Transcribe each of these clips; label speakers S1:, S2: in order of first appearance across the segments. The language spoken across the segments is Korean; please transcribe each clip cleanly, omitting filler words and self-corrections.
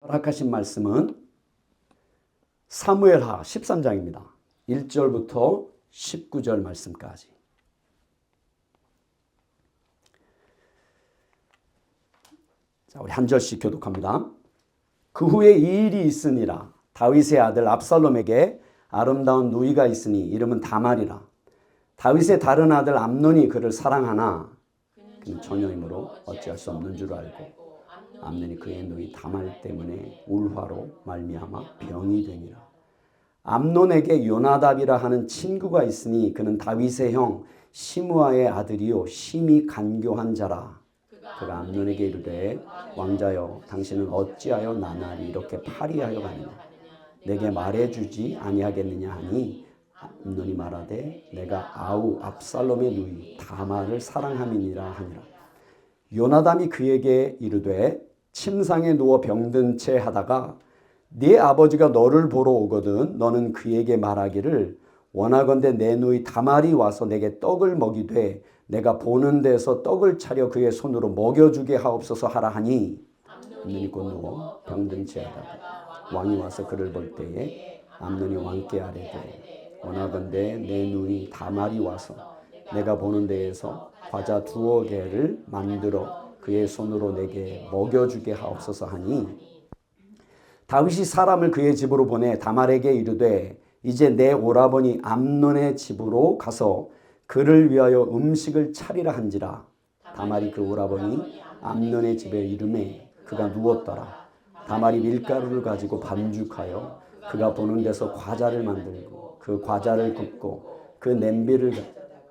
S1: 허락하신 말씀은 사무엘하 13장입니다. 1절부터 19절 말씀까지. 자, 우리 한 절씩 교독합니다. 그 후에 이 일이 있으니라. 다윗의 아들 압살롬에게 아름다운 누이가 있으니 이름은 다말이라. 다윗의 다른 아들 암논이 그를 사랑하나 그는 처녀이므로 어찌할 수 없는 줄 알고 암논이 그의 누이 다말 때문에 울화로 말미암아 병이 되니라. 암논에게 요나답이라 하는 친구가 있으니 그는 다윗의 형 시므아의 아들이요 심히 간교한 자라. 그가 암논에게 이르되 왕자여 당신은 어찌하여 나날이 이렇게 파리하여 가느냐. 내게 말해주지 아니하겠느냐 하니 암논이 말하되 내가 아우 압살롬의 누이 다말을 사랑함이니라 하니라. 요나답이 그에게 이르되 침상에 누워 병든 채 하다가 네 아버지가 너를 보러 오거든 너는 그에게 말하기를 원하건대 내 누이 다말이 와서 내게 떡을 먹이되 내가 보는 데서 떡을 차려 그의 손으로 먹여주게 하옵소서 하라 하니 암논이 곧 누워 병든 채 하다가 왕이 와서 그를 볼 때에 암논이 왕께 아뢰되 원하건대 내 누이 다말이 와서 내가 보는 데에서 과자 2개를 만들어 그의 손으로 내게 먹여주게 하옵소서 하니 다윗이 사람을 그의 집으로 보내 다말에게 이르되 이제 내 오라버니 암논의 집으로 가서 그를 위하여 음식을 차리라 한지라. 다말이 그 오라버니 암논의 집에 이르매 그가 누웠더라. 다말이 밀가루를 가지고 반죽하여 그가 보는 데서 과자를 만들고 그 과자를 굽고 그 냄비를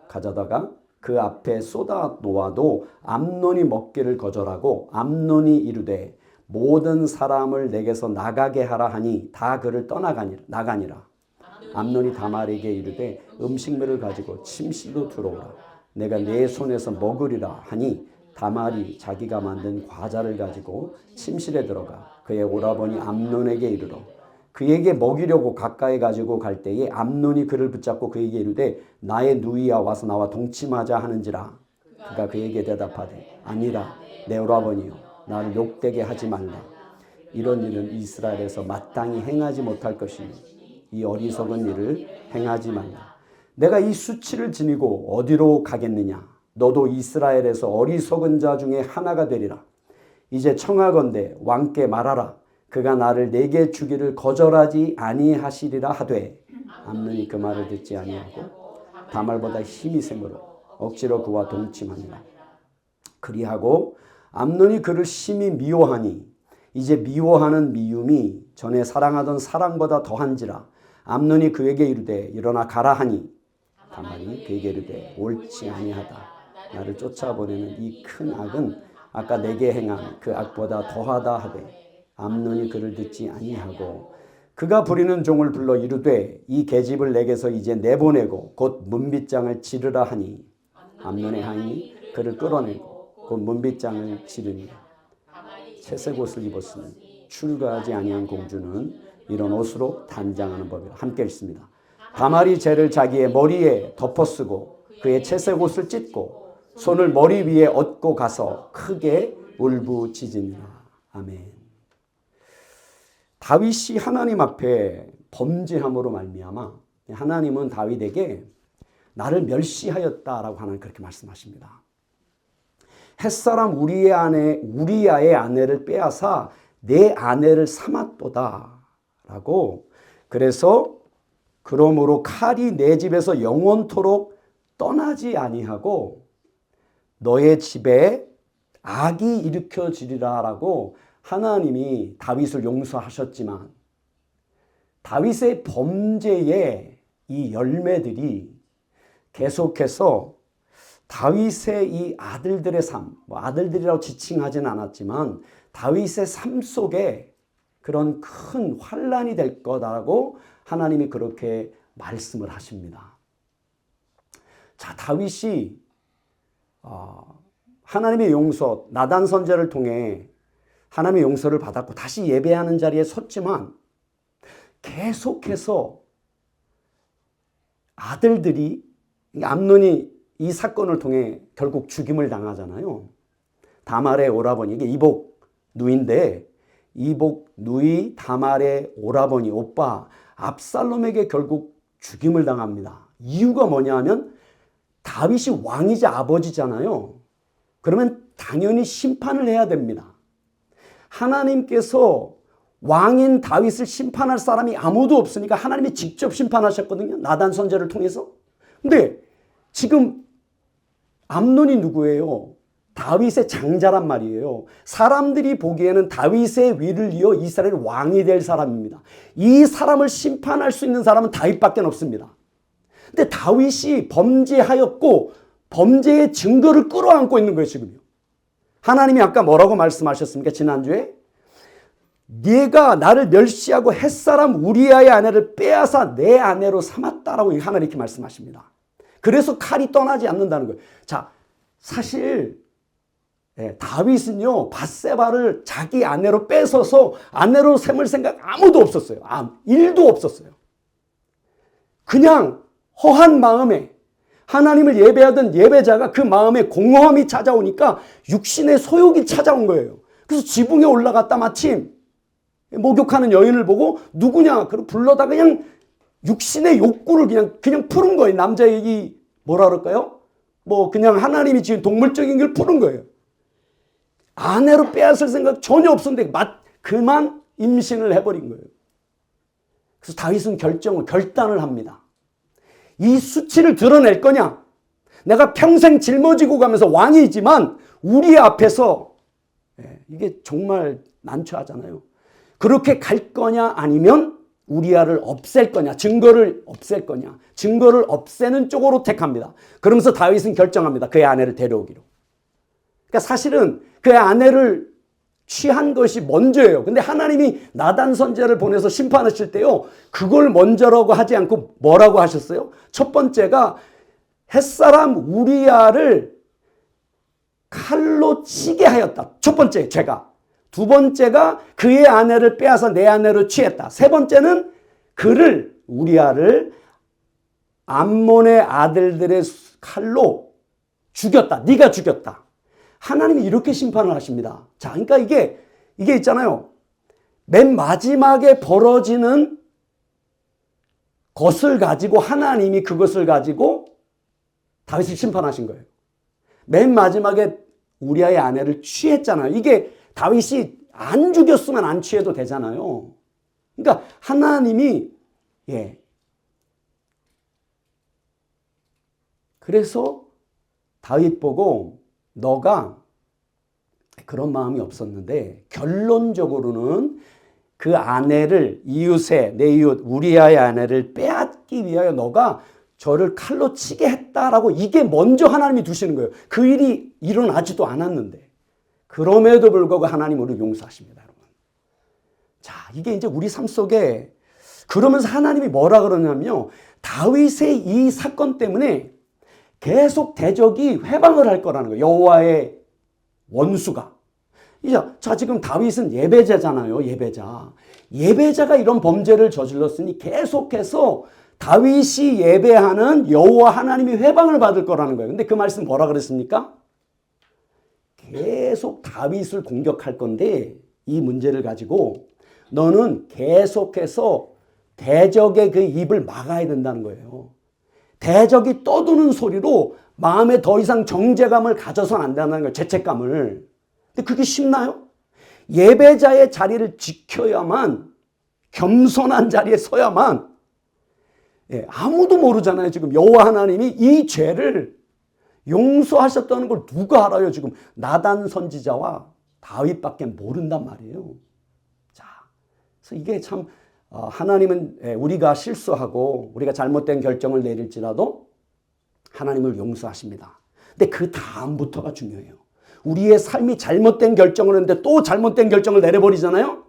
S1: 가져다가 그 앞에 쏟아 놓아도 암논이 먹기를 거절하고 암논이 이르되 모든 사람을 내게서 나가게 하라 하니 다 그를 나가니라. 암논이 다말에게 이르되 음식물을 가지고 침실로 들어오라. 내가 내 손에서 먹으리라 하니 다말이 자기가 만든 과자를 가지고 침실에 들어가 그의 오라버니 암논에게 이르러 그에게 먹이려고 가까이 가지고 갈 때에 암논이 그를 붙잡고 그에게 이르되 나의 누이야 와서 나와 동침하자 하는지라. 그가 그에게 대답하되 아니라 내 오라버니여 나를 욕되게 하지 말라. 이런 일은 이스라엘에서 마땅히 행하지 못할 것이니 이 어리석은 일을 행하지 말라. 내가 이 수치를 지니고 어디로 가겠느냐. 너도 이스라엘에서 어리석은 자 중에 하나가 되리라. 이제 청하건대 왕께 말하라. 그가 나를 내게 주기를 거절하지 아니하시리라 하되 암논이 그 말을 듣지 아니하고 다말보다 힘이 세므로 억지로 그와 동침하니라. 그리하고 암논이 그를 심히 미워하니 이제 미워하는 미움이 전에 사랑하던 사랑보다 더한지라. 암논이 그에게 이르되 일어나 가라 하니 다말이 그에게 이르되 옳지 아니하다. 나를 쫓아보내는 이 큰 악은 아까 내게 행한 그 악보다 더하다 하되 암논이 그를 듣지 아니하고 그가 부리는 종을 불러 이르되 이 계집을 내게서 이제 내보내고 곧 문빗장을 지르라 하니 암논의 하인이 그를 끌어내고 곧 문빗장을 지르니 채색 옷을 입었으니 출가하지 아니한 공주는 이런 옷으로 단장하는 법이라. 함께 읽습니다. 다말이 재를 자기의 머리에 덮어쓰고 그의 채색 옷을 찢고 손을 머리 위에 얹고 가서 크게 울부짖으니라. 아멘. 다윗이 하나님 앞에 범죄함으로 말미암아 하나님은 다윗에게 나를 멸시하였다라고 하나님 그렇게 말씀하십니다. 햇사람 우리야의 아내를 빼앗아 내 아내를 삼았도다라고. 그래서 그러므로 칼이 내 집에서 영원토록 떠나지 아니하고 너의 집에 악이 일으켜지리라라고 하나님이 다윗을 용서하셨지만 다윗의 범죄의 이 열매들이 계속해서 다윗의 이 아들들의 삶, 아들들이라고 지칭하지는 않았지만 다윗의 삶 속에 그런 큰 환난이 될 거다라고 하나님이 그렇게 말씀을 하십니다. 자, 다윗이 하나님의 용서, 나단 선지자를 통해 하나님의 용서를 받았고 다시 예배하는 자리에 섰지만 계속해서 아들들이, 암논이 이 사건을 통해 결국 죽임을 당하잖아요. 다말의 오라버니, 이게 이복 누인데 이복 누이 다말의 오라버니 오빠 압살롬에게 결국 죽임을 당합니다. 이유가 뭐냐 하면 다윗이 왕이자 아버지잖아요. 그러면 당연히 심판을 해야 됩니다. 하나님께서 왕인 다윗을 심판할 사람이 아무도 없으니까 하나님이 직접 심판하셨거든요. 나단 선지자를 통해서. 근데 지금 암논이 누구예요? 다윗의 장자란 말이에요. 사람들이 보기에는 다윗의 위를 이어 이스라엘 왕이 될 사람입니다. 이 사람을 심판할 수 있는 사람은 다윗밖에 없습니다. 근데 다윗이 범죄하였고 범죄의 증거를 끌어안고 있는 거예요, 지금요. 하나님이 아까 뭐라고 말씀하셨습니까? 지난주에 네가 나를 멸시하고 햇사람 우리아의 아내를 빼앗아 내 아내로 삼았다라고 하나님 이렇게 말씀하십니다. 그래서 칼이 떠나지 않는다는 거예요. 자, 사실 다윗은요 밧세바를 자기 아내로 뺏어서 아내로 삼을 생각 아무도 없었어요. 일도 없었어요. 그냥 허한 마음에 하나님을 예배하던 예배자가 그 마음에 공허함이 찾아오니까 육신의 소욕이 찾아온 거예요. 그래서 지붕에 올라갔다 마침 목욕하는 여인을 보고 누구냐? 그럼 불러다 그냥 육신의 욕구를 그냥 푸는 거예요. 남자의 이 뭐라 그럴까요? 뭐 그냥 하나님이 지은 동물적인 걸 푸는 거예요. 아내로 빼앗을 생각 전혀 없었는데 그만 임신을 해버린 거예요. 그래서 다윗은 결단을 합니다. 이 수치를 드러낼 거냐? 내가 평생 짊어지고 가면서 왕이지만 우리 앞에서 이게 정말 난처하잖아요. 그렇게 갈 거냐 아니면 우리아를 없앨 거냐, 증거를 없앨 거냐, 증거를 없애는 쪽으로 택합니다. 그러면서 다윗은 결정합니다. 그의 아내를 데려오기로. 그러니까 사실은 그의 아내를 취한 것이 먼저예요. 근데 하나님이 나단 선지자를 보내서 심판하실 때요, 그걸 먼저라고 하지 않고 뭐라고 하셨어요? 첫 번째가 햇사람 우리아를 칼로 치게 하였다. 첫 번째 죄가. 두 번째가 그의 아내를 빼앗아 내 아내로 취했다. 세 번째는 우리아를 암몬의 아들들의 칼로 죽였다. 네가 죽였다. 하나님이 이렇게 심판을 하십니다. 자, 그러니까 이게 있잖아요. 맨 마지막에 벌어지는 것을 가지고 하나님이 그것을 가지고 다윗을 심판하신 거예요. 맨 마지막에 우리아의 아내를 취했잖아요. 이게 다윗이 안 죽였으면 안 취해도 되잖아요. 그러니까 하나님이 그래서 다윗 보고 너가 그런 마음이 없었는데 결론적으로는 그 아내를 내 이웃 우리아의 아내를 빼앗기 위하여 너가 저를 칼로 치게 했다라고 이게 먼저 하나님이 두시는 거예요. 그 일이 일어나지도 않았는데 그럼에도 불구하고 하나님 우리를 용서하십니다, 여러분. 자, 이게 이제 우리 삶 속에 그러면서 하나님이 뭐라 그러냐면요. 다윗의 이 사건 때문에 계속 대적이 회방을 할 거라는 거예요. 여호와의 원수가. 자, 지금 다윗은 예배자잖아요. 예배자가 이런 범죄를 저질렀으니 계속해서 다윗이 예배하는 여호와 하나님이 회방을 받을 거라는 거예요. 근데 그 말씀 뭐라 그랬습니까? 계속 다윗을 공격할 건데 이 문제를 가지고 너는 계속해서 대적의 그 입을 막아야 된다는 거예요. 대적이 떠드는 소리로 마음에 더 이상 정죄감을 가져서는 안 된다는 거예요. 죄책감을. 근데 그게 쉽나요? 예배자의 자리를 지켜야만, 겸손한 자리에 서야만, 아무도 모르잖아요. 지금 여호와 하나님이 이 죄를 용서하셨다는 걸 누가 알아요? 지금 나단 선지자와 다윗밖에 모른단 말이에요. 자, 그래서 이게 참 하나님은 우리가 실수하고 우리가 잘못된 결정을 내릴지라도 하나님을 용서하십니다. 근데 그 다음부터가 중요해요. 우리의 삶이 잘못된 결정을 했는데 또 잘못된 결정을 내려버리잖아요.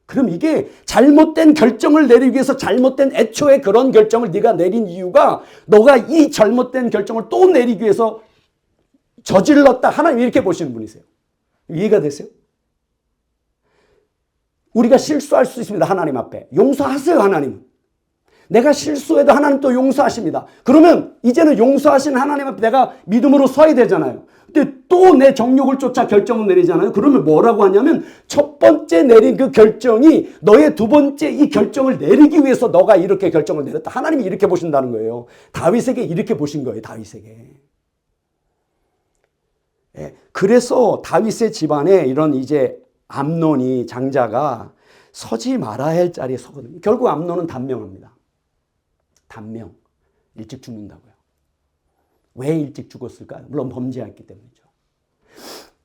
S1: 그럼 이게 잘못된 결정을 내리기 위해서 잘못된 애초에 그런 결정을 네가 내린 이유가 너가 이 잘못된 결정을 또 내리기 위해서 저질렀다. 하나님 이렇게 보시는 분이세요. 이해가 되세요? 우리가 실수할 수 있습니다. 하나님 앞에. 용서하세요, 하나님. 내가 실수해도 하나님 또 용서하십니다. 그러면 이제는 용서하신 하나님 앞에 내가 믿음으로 서야 되잖아요. 근데 또 내 정욕을 쫓아 결정을 내리잖아요. 그러면 뭐라고 하냐면 첫 번째 내린 그 결정이 너의 두 번째 이 결정을 내리기 위해서 너가 이렇게 결정을 내렸다. 하나님이 이렇게 보신다는 거예요. 다윗에게 이렇게 보신 거예요. 다윗에게. 예, 그래서 다윗의 집안에 이런 이제 암논이 장자가 서지 말아야 할 자리에 서거든요. 결국 암논은 단명합니다. 단명. 일찍 죽는다고요. 왜 일찍 죽었을까요? 물론 범죄했기 때문이죠.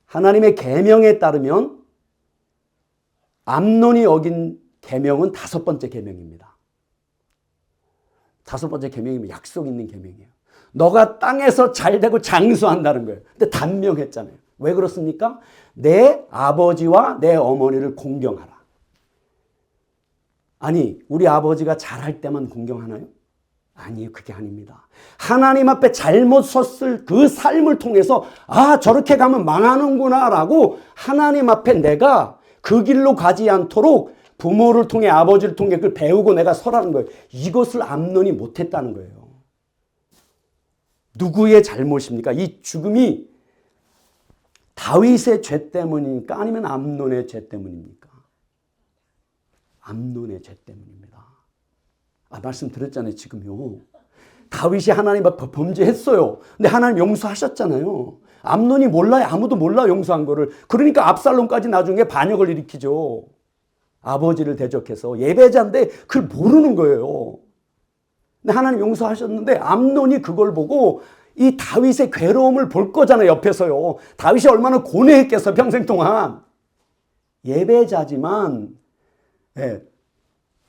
S1: 하나님의 계명에 따르면 암논이 어긴 계명은 5번째 계명입니다. 5번째 계명이면 약속 있는 계명이에요. 너가 땅에서 잘되고 장수한다는 거예요. 근데 단명했잖아요. 왜 그렇습니까? 내 아버지와 내 어머니를 공경하라. 아니, 우리 아버지가 잘할 때만 공경하나요? 아니요, 그게 아닙니다. 하나님 앞에 잘못 섰을 그 삶을 통해서 아, 저렇게 가면 망하는구나 라고 하나님 앞에 내가 그 길로 가지 않도록 부모를 통해 아버지를 통해 그걸 배우고 내가 서라는 거예요. 이것을 암논이 못했다는 거예요. 누구의 잘못입니까? 이 죽음이 다윗의 죄 때문입니까? 아니면 암논의 죄 때문입니까? 암논의 죄 때문입니다. 말씀드렸잖아요, 지금요. 다윗이 하나님 앞에 범죄했어요. 근데 하나님 용서하셨잖아요. 암논이 몰라요. 아무도 몰라 용서한 거를. 그러니까 압살롬까지 나중에 반역을 일으키죠. 아버지를 대적해서 예배자인데 그걸 모르는 거예요. 근데 하나님 용서하셨는데 암논이 그걸 보고 이 다윗의 괴로움을 볼 거잖아요. 옆에서요. 다윗이 얼마나 고뇌했겠어 평생 동안. 예배자지만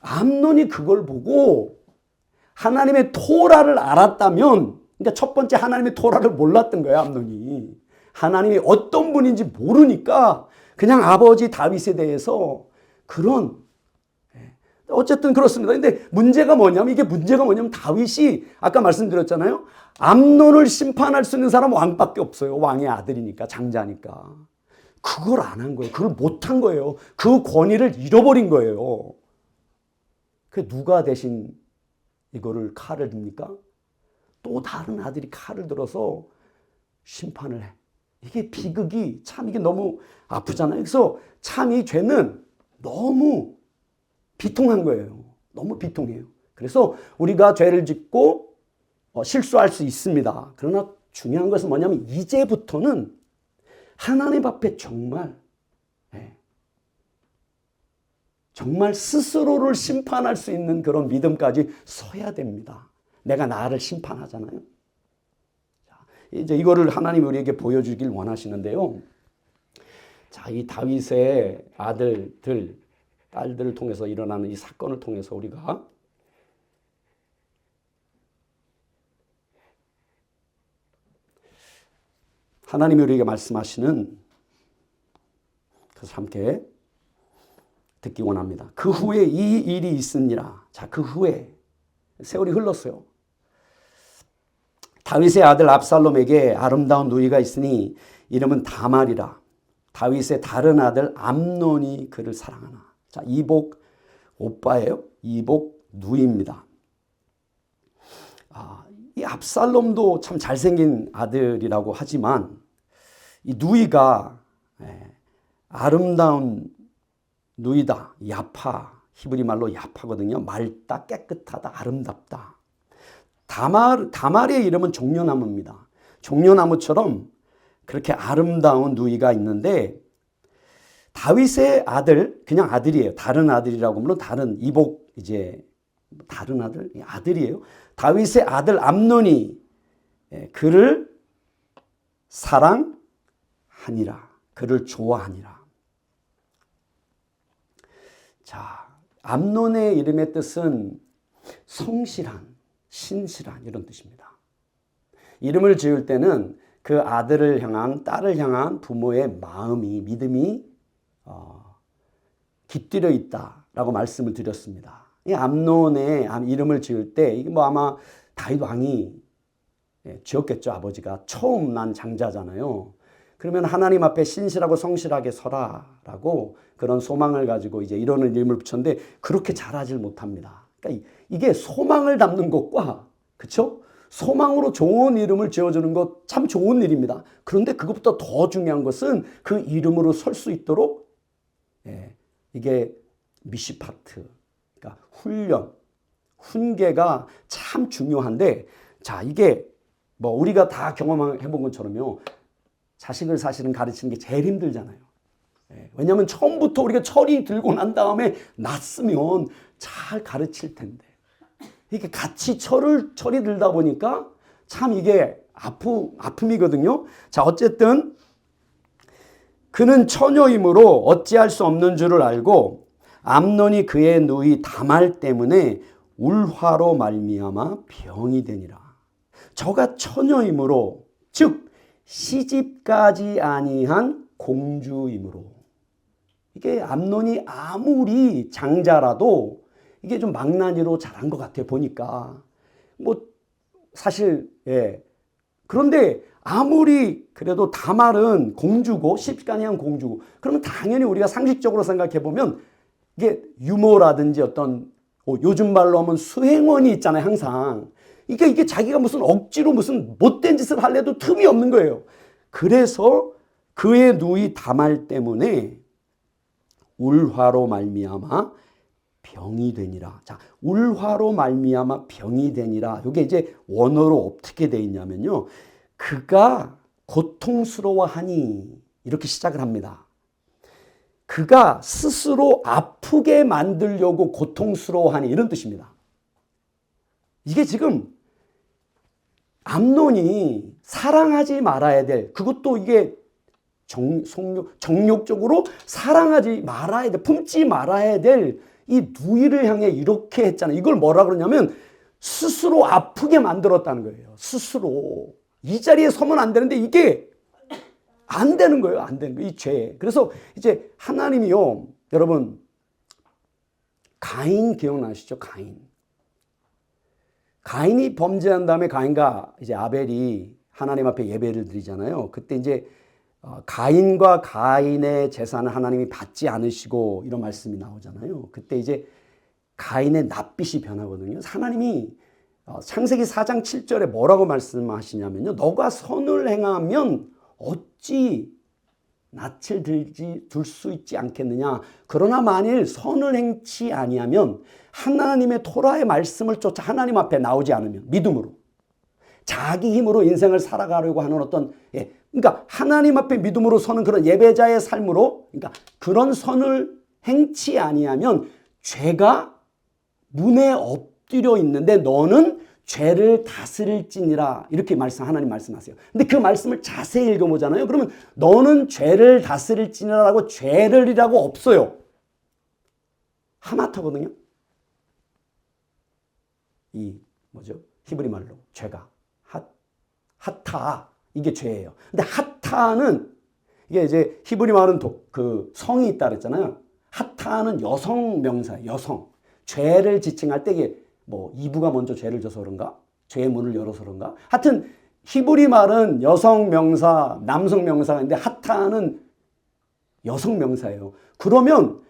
S1: 암논이 그걸 보고 하나님의 토라를 알았다면, 그러니까 첫 번째 하나님의 토라를 몰랐던 거예요. 암논이. 하나님이 어떤 분인지 모르니까 그냥 아버지 다윗에 대해서 그런, 어쨌든 그렇습니다. 근데 문제가 뭐냐면, 이게 문제가 뭐냐면 다윗이 아까 말씀드렸잖아요. 암논을 심판할 수 있는 사람은 왕밖에 없어요. 왕의 아들이니까, 장자니까. 그걸 안 한 거예요. 그걸 못 한 거예요. 그 권위를 잃어버린 거예요. 그 누가 대신 이거를 칼을 듭니까? 또 다른 아들이 칼을 들어서 심판을 해. 이게 비극이 참 이게 너무 아프잖아요. 그래서 참 이 죄는 너무 비통한 거예요. 너무 비통해요. 그래서 우리가 죄를 짓고 실수할 수 있습니다. 그러나 중요한 것은 뭐냐면 이제부터는 하나님 앞에 정말 스스로를 심판할 수 있는 그런 믿음까지 서야 됩니다. 내가 나를 심판하잖아요. 자, 이제 이거를 하나님이 우리에게 보여주길 원하시는데요. 자, 이 다윗의 아들들, 딸들을 통해서 일어나는 이 사건을 통해서 우리가 하나님이 우리에게 말씀하시는 그래서 함께 듣기 원합니다. 그 후에 이 일이 있으니라. 자, 그 후에 세월이 흘렀어요. 다윗의 아들 압살롬에게 아름다운 누이가 있으니 이름은 다말이라. 다윗의 다른 아들 암논이 그를 사랑하나. 자, 이복 오빠예요. 이복 누이입니다. 이 압살롬도 참 잘생긴 아들이라고 하지만 이 누이가 아름다운 누이다. 야파. 히브리 말로 야파거든요. 맑다, 깨끗하다, 아름답다. 다말의 이름은 종려나무입니다. 종려나무처럼 그렇게 아름다운 누이가 있는데 다윗의 아들, 그냥 아들이에요. 다른 아들이라고 하면 다른 이복 이제 다른 아들, 아들이에요. 다윗의 아들 암논이 그를 사랑하니라. 그를 좋아하니라. 자, 암논의 이름의 뜻은 성실한, 신실한 이런 뜻입니다. 이름을 지을 때는 그 아들을 향한, 딸을 향한 부모의 마음이, 믿음이 깃들여 있다라고 말씀을 드렸습니다. 이 암논의 이름을 지을 때 이게 뭐 아마 다윗 왕이 지었겠죠. 아버지가 처음 난 장자잖아요. 그러면 하나님 앞에 신실하고 성실하게 서라라고 그런 소망을 가지고 이제 이런 이름을 붙였는데 그렇게 잘하질 못합니다. 그러니까 이게 소망을 담는 것과, 그렇죠? 소망으로 좋은 이름을 지어주는 것 참 좋은 일입니다. 그런데 그것보다 더 중요한 것은 그 이름으로 설 수 있도록 이게 미시파트, 그러니까 훈련, 훈계가 참 중요한데, 자, 이게 뭐 우리가 다 경험해 본 것처럼요, 자식을 사실은 가르치는 게 제일 힘들잖아요. 왜냐하면 처음부터 우리가 철이 들고 난 다음에 낳았으면 잘 가르칠 텐데, 이게 같이 철이 들다 보니까 참 이게 아픔이거든요. 자, 어쨌든 그는 처녀이므로 어찌할 수 없는 줄을 알고 암논이 그의 누이 다말 때문에 울화로 말미암아 병이 되니라. 저가 처녀이므로, 즉 시집가지 아니한 공주이므로. 이게 암논이 아무리 장자라도 이게 좀 망나니로 자란 것 같아 보니까. 뭐 사실 그런데 아무리 그래도 다말은 공주고 시집가지 아니한 공주고, 그러면 당연히 우리가 상식적으로 생각해 보면 이게 유모라든지 어떤 요즘 말로 하면 수행원이 있잖아요, 항상. 이게 자기가 무슨 억지로 무슨 못된 짓을 하려도 틈이 없는 거예요. 그래서 그의 누이 다말 때문에 울화로 말미암아 병이 되니라. 자, 울화로 말미암아 병이 되니라. 이게 이제 원어로 어떻게 돼 있냐면요, 그가 고통스러워하니, 이렇게 시작을 합니다. 그가 스스로 아프게 만들려고 고통스러워하니, 이런 뜻입니다. 이게 지금 암논이 사랑하지 말아야 될, 그것도 이게 정욕적으로 사랑하지 말아야 돼, 품지 말아야 될 이 누이를 향해 이렇게 했잖아요. 이걸 뭐라 그러냐면 스스로 아프게 만들었다는 거예요. 스스로. 이 자리에 서면 안 되는데 이게 안 되는 거예요. 안 되는 거예요. 이 죄. 그래서 이제 하나님이요, 여러분, 가인 기억나시죠? 가인이 범죄한 다음에 가인과 이제 아벨이 하나님 앞에 예배를 드리잖아요. 그때 이제 가인과 가인의 재산을 하나님이 받지 않으시고, 이런 말씀이 나오잖아요. 그때 이제 가인의 낯빛이 변하거든요. 하나님이 창세기 4장 7절에 뭐라고 말씀하시냐면요, 너가 선을 행하면 어찌 낯을 둘 수 있지 않겠느냐. 그러나 만일 선을 행치 아니하면, 하나님의 토라의 말씀을 쫓아 하나님 앞에 나오지 않으면, 믿음으로 자기 힘으로 인생을 살아가려고 하는 어떤, 그러니까 하나님 앞에 믿음으로 서는 그런 예배자의 삶으로, 그러니까 그런 선을 행치 아니하면 죄가 문에 엎드려 있는데 너는 죄를 다스릴지니라, 이렇게 하나님 말씀하세요. 근데 그 말씀을 자세히 읽어보잖아요. 그러면 너는 죄를 다스릴지니라라고 죄를이라고 없어요. 하마터거든요. 이 뭐죠? 히브리 말로 죄가 하타, 이게 죄예요. 근데 하타는, 이게 이제 히브리 말은 그 성이 있다 그랬잖아요. 하타는 여성 명사예요. 여성. 죄를 지칭할 때 이게 뭐 이브가 먼저 죄를 져서 그런가? 죄의 문을 열어서 그런가? 하여튼 히브리 말은 여성 명사, 남성 명사인데 하타는 여성 명사예요. 그러면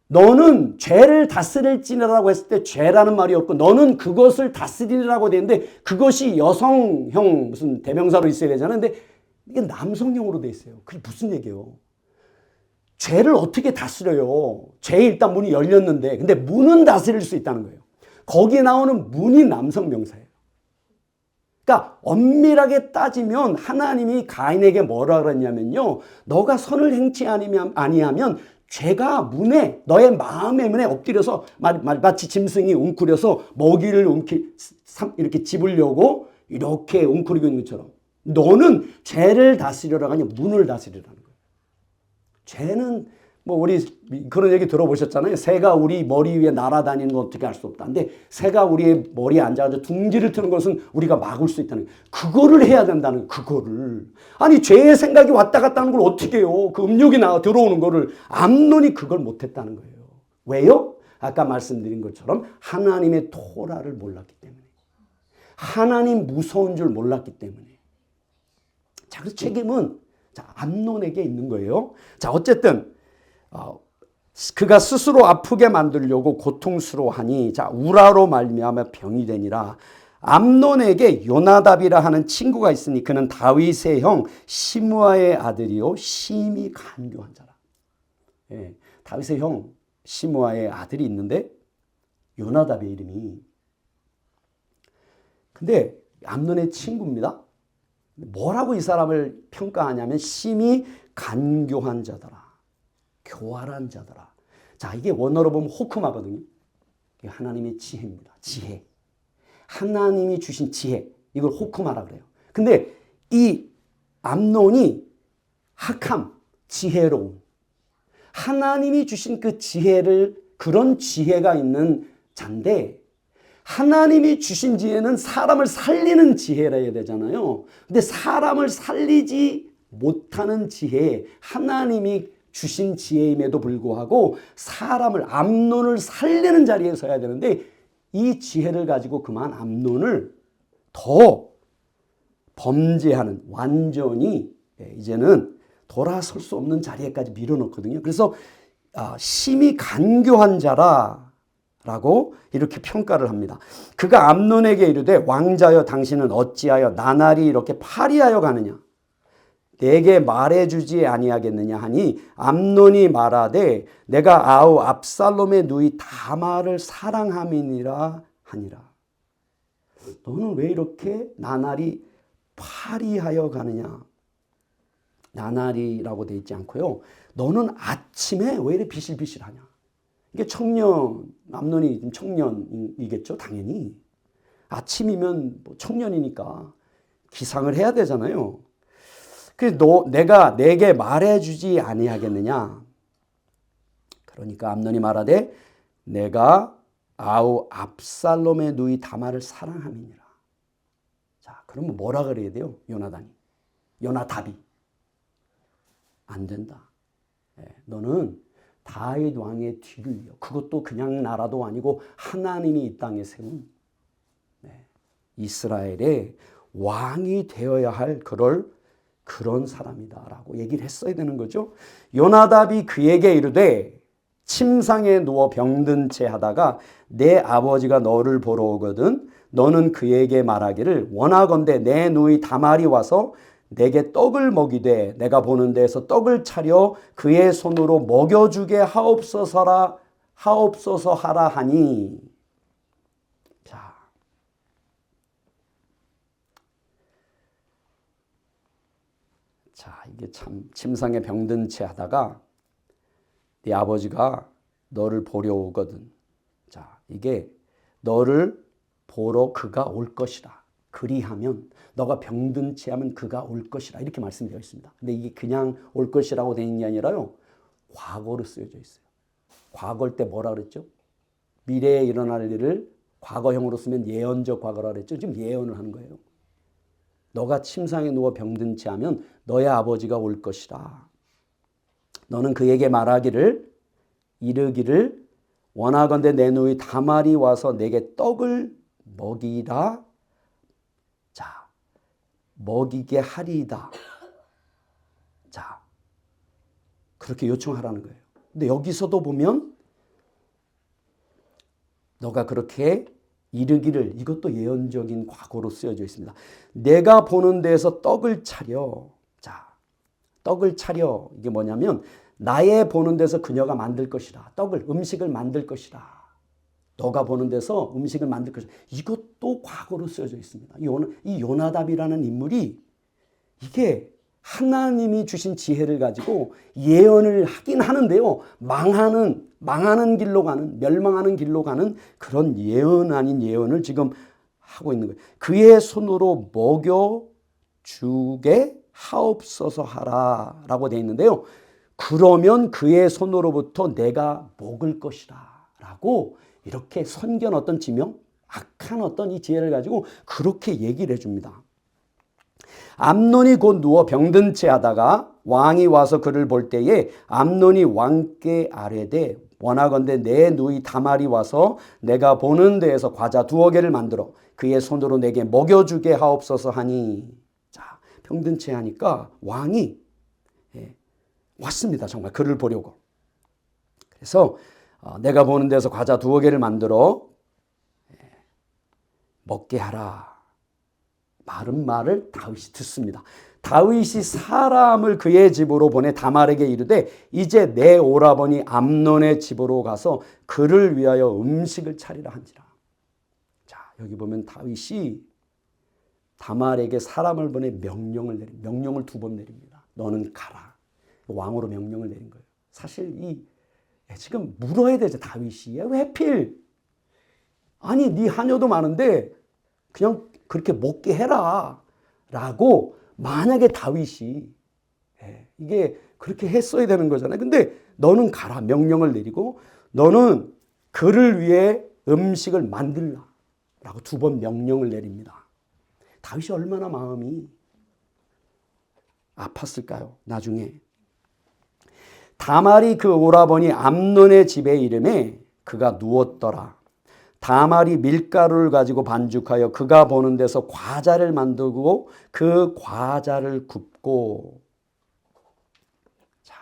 S1: 너는 죄를 다스릴지니라고 했을 때 죄라는 말이 없고, 너는 그것을 다스리라고 되는데 그것이 여성형 무슨 대명사로 있어야 되잖아요. 근데 이게 남성형으로 돼 있어요. 그게 무슨 얘기예요? 죄를 어떻게 다스려요? 죄에 일단 문이 열렸는데, 근데 문은 다스릴 수 있다는 거예요. 거기에 나오는 문이 남성 명사예요. 그러니까 엄밀하게 따지면 하나님이 가인에게 뭐라 그랬냐면요, 너가 선을 행치 아니하면 죄가 문에, 너의 마음의 문에 엎드려서 마치 짐승이 웅크려서 먹이를 이렇게 집으려고 이렇게 웅크리고 있는 것처럼, 너는 죄를 다스리려고 하니 문을 다스리라는 거예요. 죄는 뭐 우리 그런 얘기 들어보셨잖아요. 새가 우리 머리 위에 날아다니는 건 어떻게 할 수 없다. 근데 새가 우리의 머리에 앉아서 둥지를 트는 것은 우리가 막을 수 있다는 거예요. 그거를 해야 된다는 거예요. 그거를. 아니 죄의 생각이 왔다 갔다 하는 걸 어떻게 해요? 그 음욕이 들어오는 거를. 암논이 그걸 못했다는 거예요. 왜요? 아까 말씀드린 것처럼 하나님의 토라를 몰랐기 때문에. 하나님 무서운 줄 몰랐기 때문에. 자, 그래서 책임은 암논에게 있는 거예요. 자, 어쨌든 그가 스스로 아프게 만들려고 고통스러워하니 자 우라로 말미암아 병이 되니라. 암논에게 요나답이라 하는 친구가 있으니 그는 다윗의 형 시므아의 아들이요 심히 간교한 자라. 예, 다윗의 형 시므아의 아들이 있는데 요나답의 이름이. 근데 암논의 친구입니다. 뭐라고 이 사람을 평가하냐면 심히 간교한 자더라. 교활한 자더라. 자, 이게 원어로 보면 호크마거든요. 이게 하나님의 지혜입니다. 지혜. 하나님이 주신 지혜. 이걸 호크마라 그래요. 근데 이 암논이 학함, 지혜로움. 하나님이 주신 그 지혜를, 그런 지혜가 있는 자인데, 하나님이 주신 지혜는 사람을 살리는 지혜라 해야 되잖아요. 근데 사람을 살리지 못하는 지혜, 하나님이 주신 지혜임에도 불구하고 사람을, 암논을 살리는 자리에 서야 되는데 이 지혜를 가지고 그만 암논을 더 범죄하는, 완전히 이제는 돌아설 수 없는 자리에까지 밀어넣거든요. 그래서 심히 간교한 자라라고 이렇게 평가를 합니다. 그가 암논에게 이르되 왕자여 당신은 어찌하여 나날이 이렇게 파리하여 가느냐? 내게 말해주지 아니하겠느냐 하니 암논이 말하되 내가 아우 압살롬의 누이 다말을 사랑함이니라 하니라. 너는 왜 이렇게 나날이 파리하여 가느냐? 나날이라고 되어 있지 않고요. 너는 아침에 왜 이렇게 비실비실하냐? 이게 청년, 암논이 청년이겠죠, 당연히. 아침이면 뭐 청년이니까 기상을 해야 되잖아요. 그래서 내가 내게 말해주지 아니하겠느냐? 그러니까 암논이 말하되 내가 아우 압살롬의 누이 다말을 사랑함이니라. 자, 그러면 뭐라 그래야 돼요? 요나답이 안 된다. 너는 다윗 왕의 뒤를 이어, 그것도 그냥 나라도 아니고 하나님이 이 땅에 세운 이스라엘의 왕이 되어야 할 그런 사람이다라고 얘기를 했어야 되는 거죠. 요나답이 그에게 이르되 침상에 누워 병든 채 하다가 내 아버지가 너를 보러 오거든 너는 그에게 말하기를 원하건대 내 누이 다말이 와서 내게 떡을 먹이되 내가 보는 데에서 떡을 차려 그의 손으로 먹여주게 하옵소서 하라 하니. 자, 이게 참 침상에 병든 채 하다가 네 아버지가 너를 보려 오거든. 자, 이게 너를 보러 그가 올 것이라. 그리하면 너가 병든 채 하면 그가 올 것이라. 이렇게 말씀되어 있습니다. 근데 이게 그냥 올 것이라고 되어 있는 게 아니라요. 과거로 쓰여져 있어요. 과거일 때 뭐라 그랬죠? 미래에 일어날 일을 과거형으로 쓰면 예언적 과거라 그랬죠. 지금 예언을 하는 거예요. 너가 침상에 누워 병든 채 하면 너의 아버지가 올 것이라. 너는 그에게 이르기를 원하건대 내 누이 다말이 와서 내게 떡을 먹이라. 자, 먹이게 하리이다. 자, 그렇게 요청하라는 거예요. 근데 여기서도 보면 너가 그렇게 이르기를, 이것도 예언적인 과거로 쓰여져 있습니다. 내가 보는 데에서 떡을 차려. 자, 떡을 차려. 이게 뭐냐면 나의 보는 데서 그녀가 만들 것이라. 음식을 만들 것이라. 너가 보는 데서 음식을 만들 것이라. 이것도 과거로 쓰여져 있습니다. 이 요나답이라는 인물이 이게 하나님이 주신 지혜를 가지고 예언을 하긴 하는데요. 망하는 길로 가는, 멸망하는 길로 가는 그런 예언 아닌 예언을 지금 하고 있는 거예요. 그의 손으로 먹여주게 하옵소서 하라라고 되어 있는데요. 그러면 그의 손으로부터 내가 먹을 것이다 라고 이렇게 선견 어떤 지명, 악한 어떤 이 지혜를 가지고 그렇게 얘기를 해줍니다. 암논이 곧 누워 병든 채 하다가 왕이 와서 그를 볼 때에 암논이 왕께 아뢰되 원하건대 내 누이 다말이 와서 내가 보는 데에서 과자 2개를 만들어 그의 손으로 내게 먹여주게 하옵소서 하니. 자, 병든 채 하니까 왕이 왔습니다. 정말 그를 보려고. 그래서 내가 보는 데서 과자 2개를 만들어 먹게 하라. 말은 말을 다윗이 듣습니다. 다윗이 사람을 그의 집으로 보내 다말에게 이르되 이제 내 오라버니 암논의 집으로 가서 그를 위하여 음식을 차리라 한지라. 자, 여기 보면 다윗이 다말에게 사람을 보내 명령을 2번 내립니다. 너는 가라. 왕으로 명령을 내린 거예요. 사실 지금 물어야 되죠. 다윗이 왜 하필 아니 네 하녀도 많은데 그냥 그렇게 먹게 해라 라고 만약에 다윗이 이게 그렇게 했어야 되는 거잖아요. 근데 너는 가라 명령을 내리고 너는 그를 위해 음식을 만들라 라고 2번 명령을 내립니다. 다윗이 얼마나 마음이 아팠을까요? 나중에 다말이 그 오라버니 암논의 집에 이르매 그가 누웠더라. 다말이 밀가루를 가지고 반죽하여 그가 보는 데서 과자를 만들고 그 과자를 굽고. 자,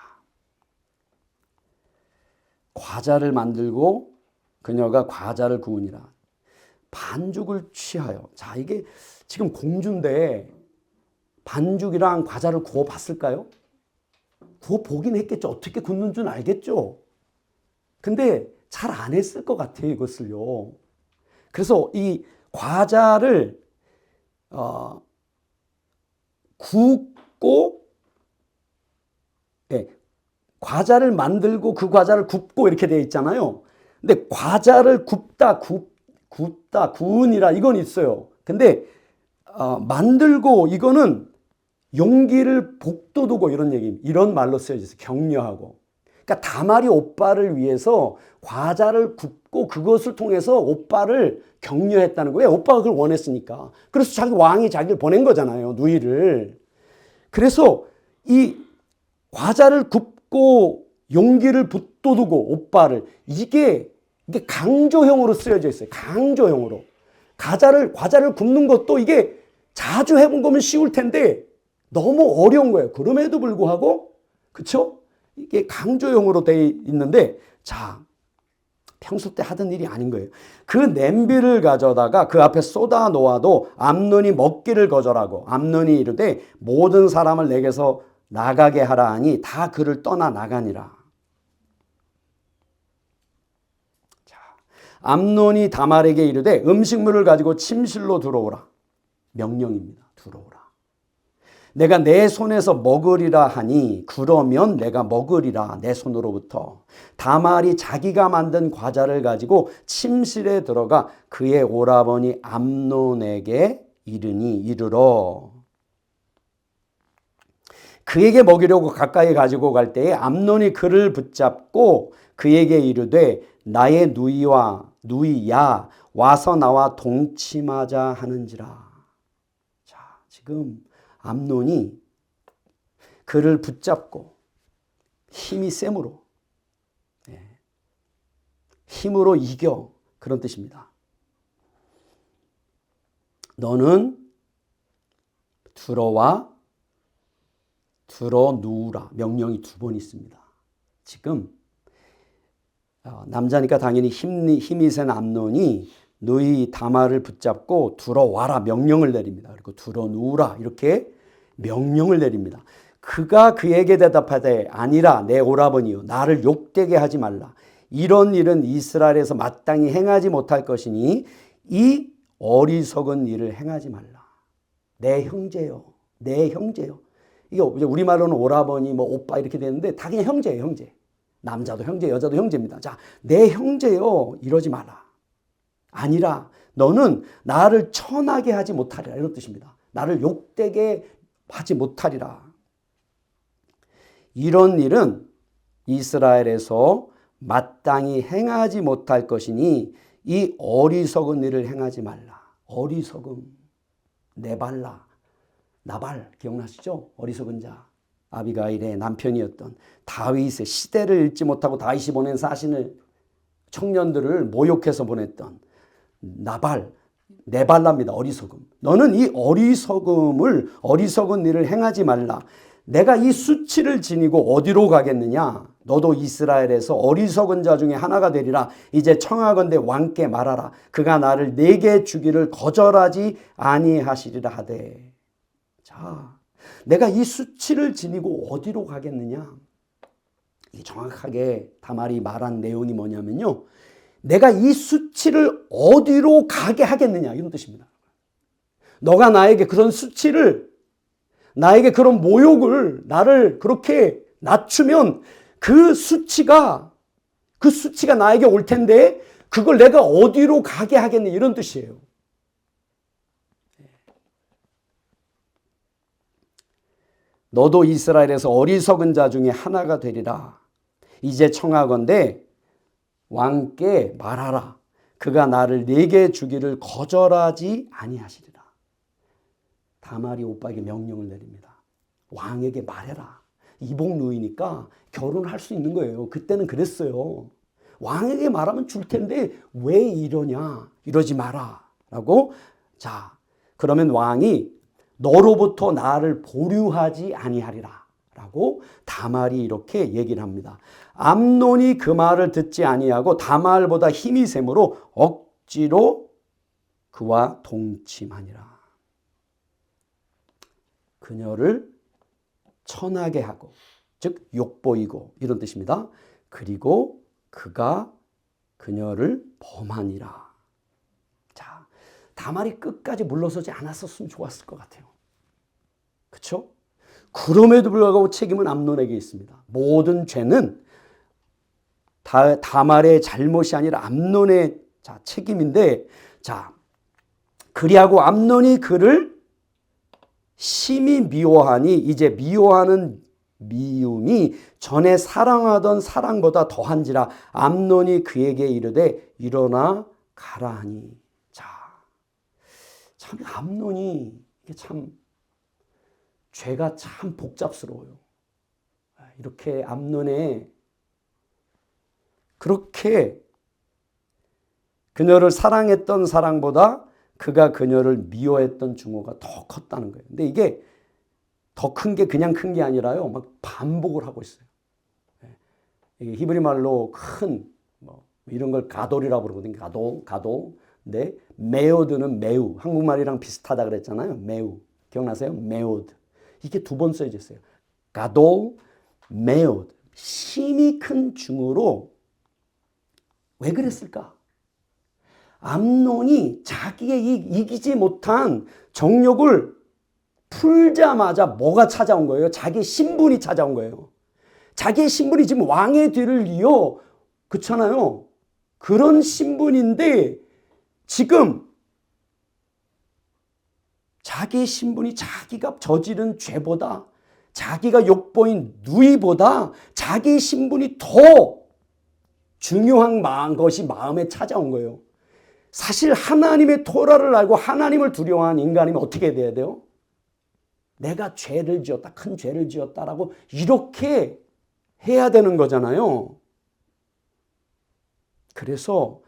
S1: 과자를 만들고 그녀가 과자를 구우니라. 반죽을 취하여. 자, 이게 지금 공주인데 반죽이랑 과자를 구워 봤을까요? 구워 보긴 했겠죠. 어떻게 굽는 줄 알겠죠. 근데 잘 안 했을 것 같아요, 이것을요. 그래서 이 과자를 굽고, 과자를 만들고 그 과자를 굽고 이렇게 되어 있잖아요. 근데 과자를 굽다, 구운이라 이건 있어요. 근데 만들고 이거는 용기를 복돋우고 이런 얘기입니다. 이런 말로 쓰여져 있어요. 격려하고. 그러니까 다말이 오빠를 위해서 과자를 굽고 그것을 통해서 오빠를 격려했다는 거예요. 오빠가 그걸 원했으니까. 그래서 자기 왕이 자기를 보낸 거잖아요. 누이를. 그래서 이 과자를 굽고 용기를 붙돋우고 오빠를 이게 강조형으로 쓰여져 있어요. 강조형으로. 과자를 굽는 것도 이게 자주 해본 거면 쉬울 텐데 너무 어려운 거예요. 그럼에도 불구하고 그렇죠? 이게 강조형으로 되어 있는데 자 평소 때 하던 일이 아닌 거예요. 그 냄비를 가져다가 그 앞에 쏟아 놓아도 암논이 먹기를 거절하고 암논이 이르되 모든 사람을 내게서 나가게 하라 하니 다 그를 떠나 나가니라. 자, 암논이 다말에게 이르되 음식물을 가지고 침실로 들어오라. 명령입니다. 들어오라. 내가 내 손에서 먹으리라 하니 그러면 내가 먹으리라 내 손으로부터. 다말이 자기가 만든 과자를 가지고 침실에 들어가 그의 오라버니 암논에게 이르러 그에게 먹이려고 가까이 가지고 갈 때에 암논이 그를 붙잡고 그에게 이르되 나의 누이야 와서 나와 동침하자 하는지라. 자, 지금 암논이 그를 붙잡고 힘이 셈으로 힘으로 이겨 그런 뜻입니다. 너는 들어 누우라. 명령이 2번 있습니다. 지금 남자니까 당연히 힘이 센 암논이 너희 다말을 붙잡고 들어와라 명령을 내립니다. 그리고 들어 누우라 이렇게 명령을 내립니다. 그가 그에게 대답하되 아니라 내 오라버니여 나를 욕되게 하지 말라. 이런 일은 이스라엘에서 마땅히 행하지 못할 것이니 이 어리석은 일을 행하지 말라. 내 형제요. 이게 우리말로는 오라버니 오빠 이렇게 되는데 다 그냥 형제예요. 형제. 남자도 형제 여자도 형제입니다. 자, 내 형제요 이러지 마라. 아니라 너는 나를 천하게 하지 못하리라 이런 뜻입니다. 나를 욕되게 하지 못하리라. 이런 일은 이스라엘에서 마땅히 행하지 못할 것이니 이 어리석은 일을 행하지 말라. 어리석음, 나발 기억나시죠? 어리석은 자 아비가일의 남편이었던 다윗의 시대를 읽지 못하고 다윗이 보낸 사신을 청년들을 모욕해서 보냈던 네발라입니다. 어리석음. 너는 이 어리석은 일을 행하지 말라. 내가 이 수치를 지니고 어디로 가겠느냐? 너도 이스라엘에서 어리석은 자 중에 하나가 되리라. 이제 청하건대 왕께 말하라. 그가 나를 내게 주기를 거절하지 아니하시리라 하되. 자, 내가 이 수치를 지니고 어디로 가겠느냐? 이 정확하게 다말이 말한 내용이 뭐냐면요. 내가 이 수치를 어디로 가게 하겠느냐 이런 뜻입니다. 너가 나에게 그런 수치를, 나에게 그런 모욕을, 나를 그렇게 낮추면 그 수치가 나에게 올 텐데 그걸 내가 어디로 가게 하겠느냐 이런 뜻이에요. 너도 이스라엘에서 어리석은 자 중에 하나가 되리라. 이제 청하건대 왕께 말하라. 그가 나를 내게 주기를 거절하지 아니하시리라. 다말이 오빠에게 명령을 내립니다. 왕에게 말해라. 이복 누이니까 결혼할 수 있는 거예요. 그때는 그랬어요. 왕에게 말하면 줄 텐데 왜 이러냐? 이러지 마라. 라고. 자, 그러면 왕이 너로부터 나를 보류하지 아니하리라. 라고 다말이 이렇게 얘기를 합니다. 암논이 그 말을 듣지 아니하고 다말보다 힘이 세므로 억지로 그와 동침하니라. 그녀를 천하게 하고, 즉 욕보이고 이런 뜻입니다. 그리고 그가 그녀를 범하니라. 자, 다말이 끝까지 물러서지 않았었으면 좋았을 것 같아요. 그렇죠? 그럼에도 불구하고 책임은 암논에게 있습니다. 모든 죄는 다말의 잘못이 아니라 암논의 책임인데, 자, 그리하고 암논이 그를 심히 미워하니 이제 미워하는 미움이 전에 사랑하던 사랑보다 더한지라. 암논이 그에게 이르되 일어나 가라 하니. 자, 참 암논이 이게 참 죄가 참 복잡스러워요. 이렇게 암논에 그렇게 그녀를 사랑했던 사랑보다 그가 그녀를 미워했던 증오가 더 컸다는 거예요. 근데 이게 더 큰 게 그냥 큰 게 아니라요. 막 반복을 하고 있어요. 이게 히브리 말로 큰 이런 걸 가돌이라고 그러거든요. 가도. 근데 메오드는 매우. 한국말이랑 비슷하다 그랬잖아요. 매우. 기억나세요? 메오드. 이게 두 번 써져 있어요. 가도, 메오드. 심히 큰 증오로 왜 그랬을까? 암논이 자기의 이기지 못한 정욕을 풀자마자 뭐가 찾아온 거예요? 자기 신분이 찾아온 거예요. 자기의 신분이 지금 왕의 뒤를 이어, 그렇잖아요. 그런 신분인데 지금 자기의 신분이 자기가 저지른 죄보다, 자기가 욕보인 누이보다 자기의 신분이 더 중요한 것이 마음에 찾아온 거예요. 사실 하나님의 토라를 알고 하나님을 두려워하는 인간이면 어떻게 돼야 돼요? 내가 죄를 지었다, 큰 죄를 지었다라고 이렇게 해야 되는 거잖아요. 그래서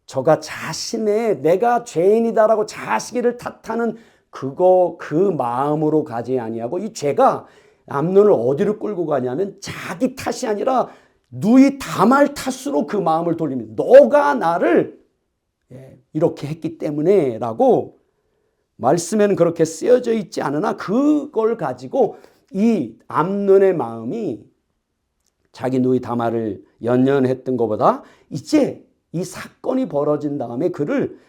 S1: 저가 자신의 내가 죄인이다라고 자식을 탓하는 그 마음으로 가지 아니하고, 이 죄가 암논을 어디로 끌고 가냐면 자기 탓이 아니라 누이 다말 탓으로 그 마음을 돌립니다. 너가 나를 이렇게 했기 때문에 라고 말씀에는 그렇게 쓰여져 있지 않으나 그걸 가지고 이 암논의 마음이 자기 누이 다말을 연연했던 것보다 이제 이 사건이 벌어진 다음에 그를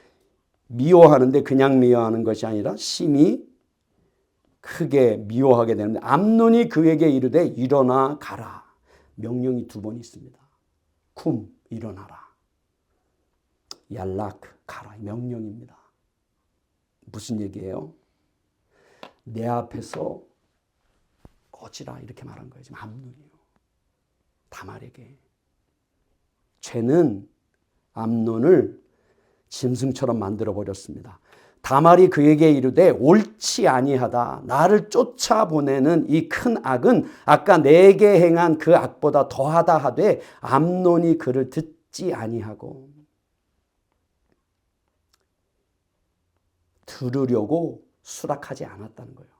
S1: 미워하는데 그냥 미워하는 것이 아니라 심히 크게 미워하게 되는데, 암논이 그에게 이르되 일어나 가라. 명령이 두 번 있습니다. 쿰, 일어나라. 얄락, 가라. 명령입니다. 무슨 얘기예요? 내 앞에서 꺼지라 이렇게 말한 거예요. 지금 암논이요. 다말에게. 죄는 암논을 짐승처럼 만들어버렸습니다. 다말이 그에게 이르되 옳지 아니하다. 나를 쫓아보내는 이 큰 악은 아까 내게 행한 그 악보다 더하다 하되 암논이 그를 듣지 아니하고. 들으려고 수락하지 않았다는 거예요.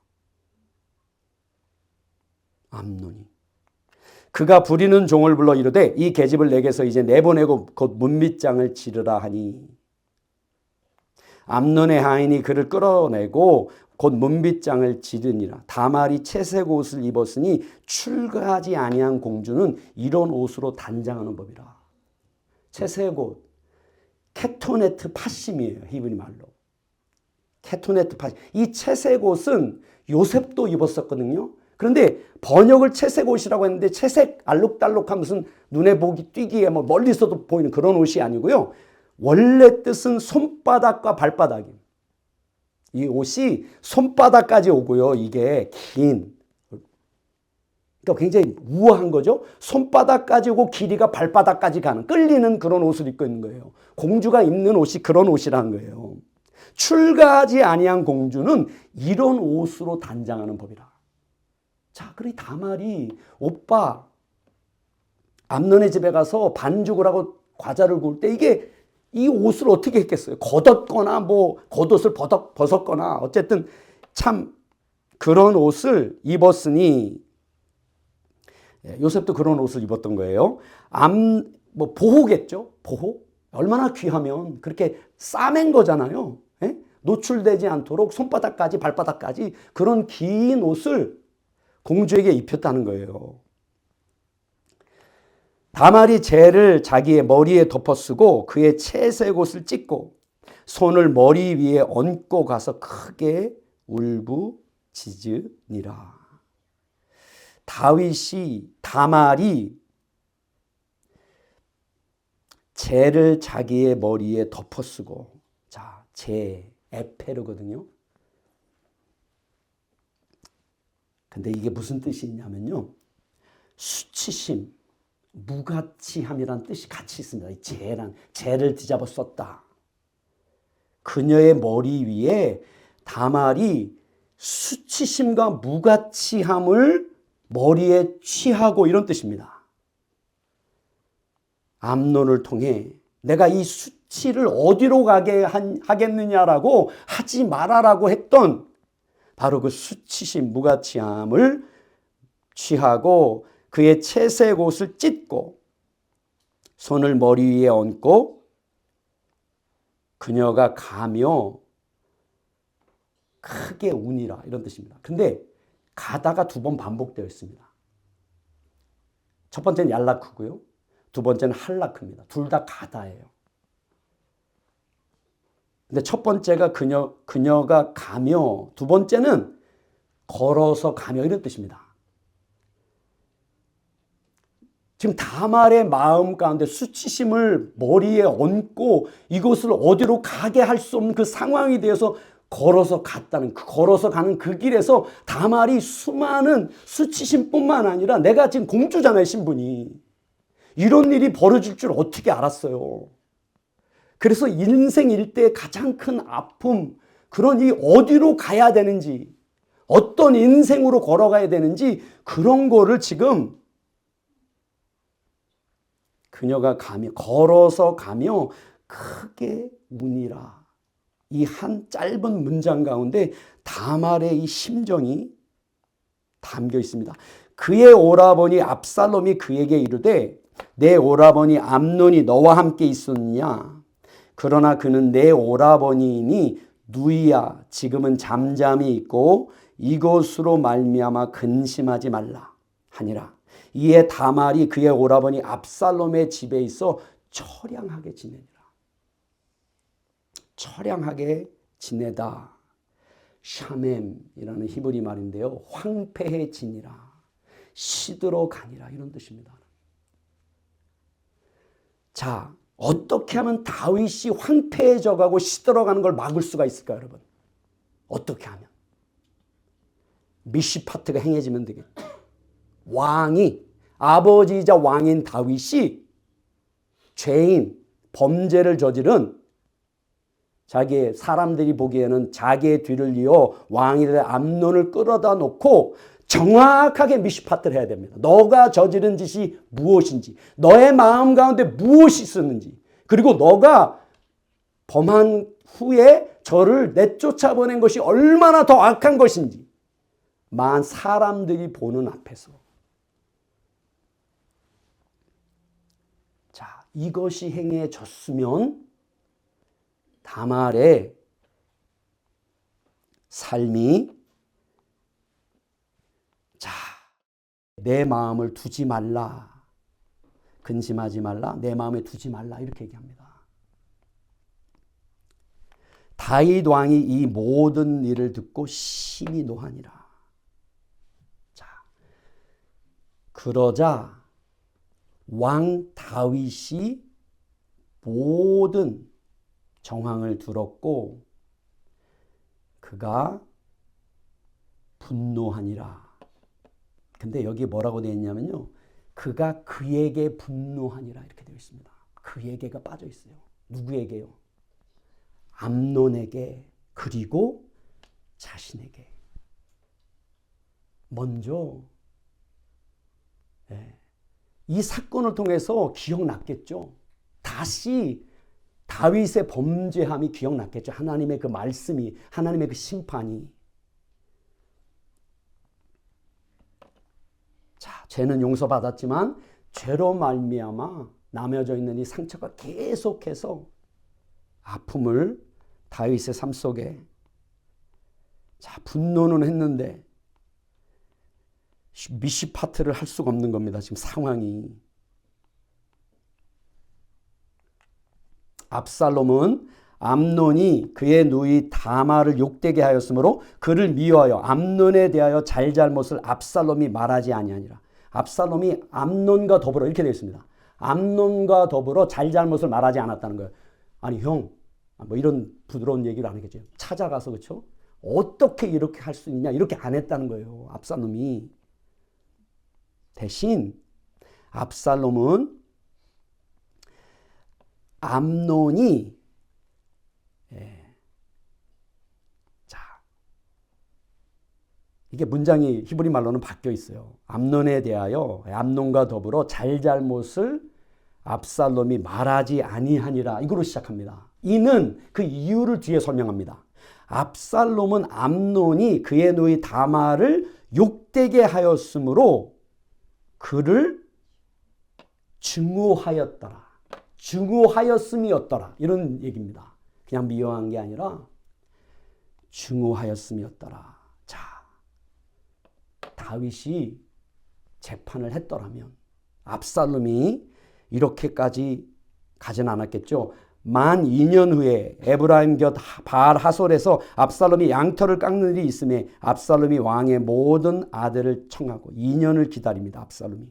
S1: 암논이. 그가 부리는 종을 불러 이르되 이 계집을 내게서 이제 내보내고 곧 문빗장을 지르라 하니 암논의 하인이 그를 끌어내고 곧 문빗장을 지르니라. 다말이 채색 옷을 입었으니 출가하지 아니한 공주는 이런 옷으로 단장하는 법이라. 채색 옷, 케토네트 파심이에요. 히브리 말로. 케토네트 파심. 이 채색 옷은 요셉도 입었었거든요. 그런데 번역을 채색 옷이라고 했는데 채색 알록달록한 무슨 눈에 보기 띄기에 뭐 멀리서도 보이는 그런 옷이 아니고요. 원래 뜻은 손바닥과 발바닥이. 이 옷이 손바닥까지 오고요. 이게 긴. 그러니까 굉장히 우아한 거죠. 손바닥까지 오고 길이가 발바닥까지 가는 끌리는 그런 옷을 입고 있는 거예요. 공주가 입는 옷이 그런 옷이라는 거예요. 출가하지 아니한 공주는 이런 옷으로 단장하는 법이라. 자, 그래 다말이 오빠 암논의 집에 가서 반죽을 하고 과자를 구울 때 이게 이 옷을 어떻게 했겠어요? 걷었거나 뭐 겉옷을 벗었거나 어쨌든 참 그런 옷을 입었으니 요셉도 그런 옷을 입었던 거예요. 뭐 보호겠죠? 보호? 얼마나 귀하면 그렇게 싸맨 거잖아요. 예? 노출되지 않도록 손바닥까지 발바닥까지 그런 긴 옷을 공주에게 입혔다는 거예요. 다말이 재를 자기의 머리에 덮어쓰고 그의 채색 옷을 찢고 손을 머리 위에 얹고 가서 크게 울부짖으니라. 다말이 재를 자기의 머리에 덮어쓰고, 자, 재, 에페르거든요. 근데 이게 무슨 뜻이 있냐면요. 수치심, 무가치함이란 뜻이 같이 있습니다. 이 재를 뒤잡아 썼다. 그녀의 머리 위에 다말이 수치심과 무가치함을 머리에 취하고 이런 뜻입니다. 암논을 통해 내가 이 수치를 어디로 가게 하겠느냐라고 하지 말아라고 했던 바로 그 수치심, 무가치함을 취하고 그의 채색 옷을 찢고 손을 머리 위에 얹고 그녀가 가며 크게 우니라 이런 뜻입니다. 근데 가다가 두 번 반복되어 있습니다. 첫 번째는 얄라크고요. 두 번째는 할라크입니다. 둘 다 가다예요. 근데 첫 번째가 그녀가 가며 두 번째는 걸어서 가며 이런 뜻입니다. 지금 다말의 마음 가운데 수치심을 머리에 얹고 이것을 어디로 가게 할 수 없는 그 상황이 되어서 걸어서 갔다는 걸어서 가는 그 길에서 다말이 수많은 수치심뿐만 아니라 내가 지금 공주잖아요, 신분이. 이런 일이 벌어질 줄 어떻게 알았어요. 그래서 인생 일대의 가장 큰 아픔, 그러니 어디로 가야 되는지, 어떤 인생으로 걸어가야 되는지 그런 거를 지금 그녀가 걸어서 가며 크게 우니라. 이 한 짧은 문장 가운데 다말의 이 심정이 담겨 있습니다. 그의 오라버니 압살롬이 그에게 이르되 내 오라버니 암논이 너와 함께 있었느냐? 그러나 그는 내 오라버니이니 누이야 지금은 잠잠히 있고 이것으로 말미암아 근심하지 말라 하니라. 이에 다말이 그의 오라버니 압살롬의 집에 있어 처량하게 지내니라. 처량하게 지내다. 샤멤이라는 히브리 말인데요. 황폐해지니라. 시들어 가니라 이런 뜻입니다. 자, 어떻게 하면 다윗이 황폐해져 가고 시들어가는 걸 막을 수가 있을까요, 여러분? 어떻게 하면? 미시파트가 행해지면 되겠죠. 왕이, 아버지이자 왕인 다윗이 죄인, 범죄를 저지른 자기의 사람들이 보기에는 자기의 뒤를 이어 왕이 될 암논을 끌어다 놓고 정확하게 미시파트를 해야 됩니다. 너가 저지른 짓이 무엇인지, 너의 마음 가운데 무엇이 있었는지, 그리고 너가 범한 후에 저를 내쫓아 보낸 것이 얼마나 더 악한 것인지 만 사람들이 보는 앞에서 이것이 행해졌으면 다말의 삶이 자, 내 마음을 두지 말라. 근심하지 말라. 내 마음에 두지 말라. 이렇게 얘기합니다. 다윗 왕이 이 모든 일을 듣고 심히 노하니라. 자, 그러자 왕 다윗이 모든 정황을 들었고 그가 분노하니라. 근데 여기 뭐라고 되어 있냐면요. 그가 그에게 분노하니라 이렇게 되어 있습니다. 그에게가 빠져 있어요. 누구에게요? 암논에게 그리고 자신에게. 먼저 이 사건을 통해서 기억났겠죠. 다시 다윗의 범죄함이 기억났겠죠. 하나님의 그 말씀이, 하나님의 그 심판이. 자, 죄는 용서받았지만 죄로 말미암아 남겨져 있는 이 상처가 계속해서 아픔을 다윗의 삶 속에 자, 분노는 했는데 미시파트를 할 수가 없는 겁니다. 지금 상황이. 압살롬은 암논이 그의 누이 다말을 욕되게 하였으므로 그를 미워하여 암논에 대하여 잘잘못을 압살롬이 말하지 아니하니라. 압살롬이 암논과 더불어 이렇게 되어 있습니다. 암논과 더불어 잘잘못을 말하지 않았다는 거예요. 아니 형, 뭐 이런 부드러운 얘기를 안 했겠죠. 찾아가서 그렇죠. 어떻게 이렇게 할 수 있냐 이렇게 안 했다는 거예요. 압살롬이. 대신 압살롬은 암논이 자 이게 문장이 히브리 말로는 바뀌어 있어요. 암논에 대하여 암논과 더불어 잘잘못을 압살롬이 말하지 아니하니라 이거로 시작합니다. 이는 그 이유를 뒤에 설명합니다. 압살롬은 암논이 그의 누이 다말을 욕되게 하였으므로 그를 증오하였더라. 증오하였음이었더라. 이런 얘기입니다. 그냥 미워한 게 아니라 증오하였음이었더라. 자, 다윗이 재판을 했더라면 압살롬이 이렇게까지 가진 않았겠죠. 만 2년 후에 에브라임 곁 바알 하솔에서 압살롬이 양털을 깎는 일이 있음에 압살롬이 왕의 모든 아들을 청하고 2년을 기다립니다. 압살롬이.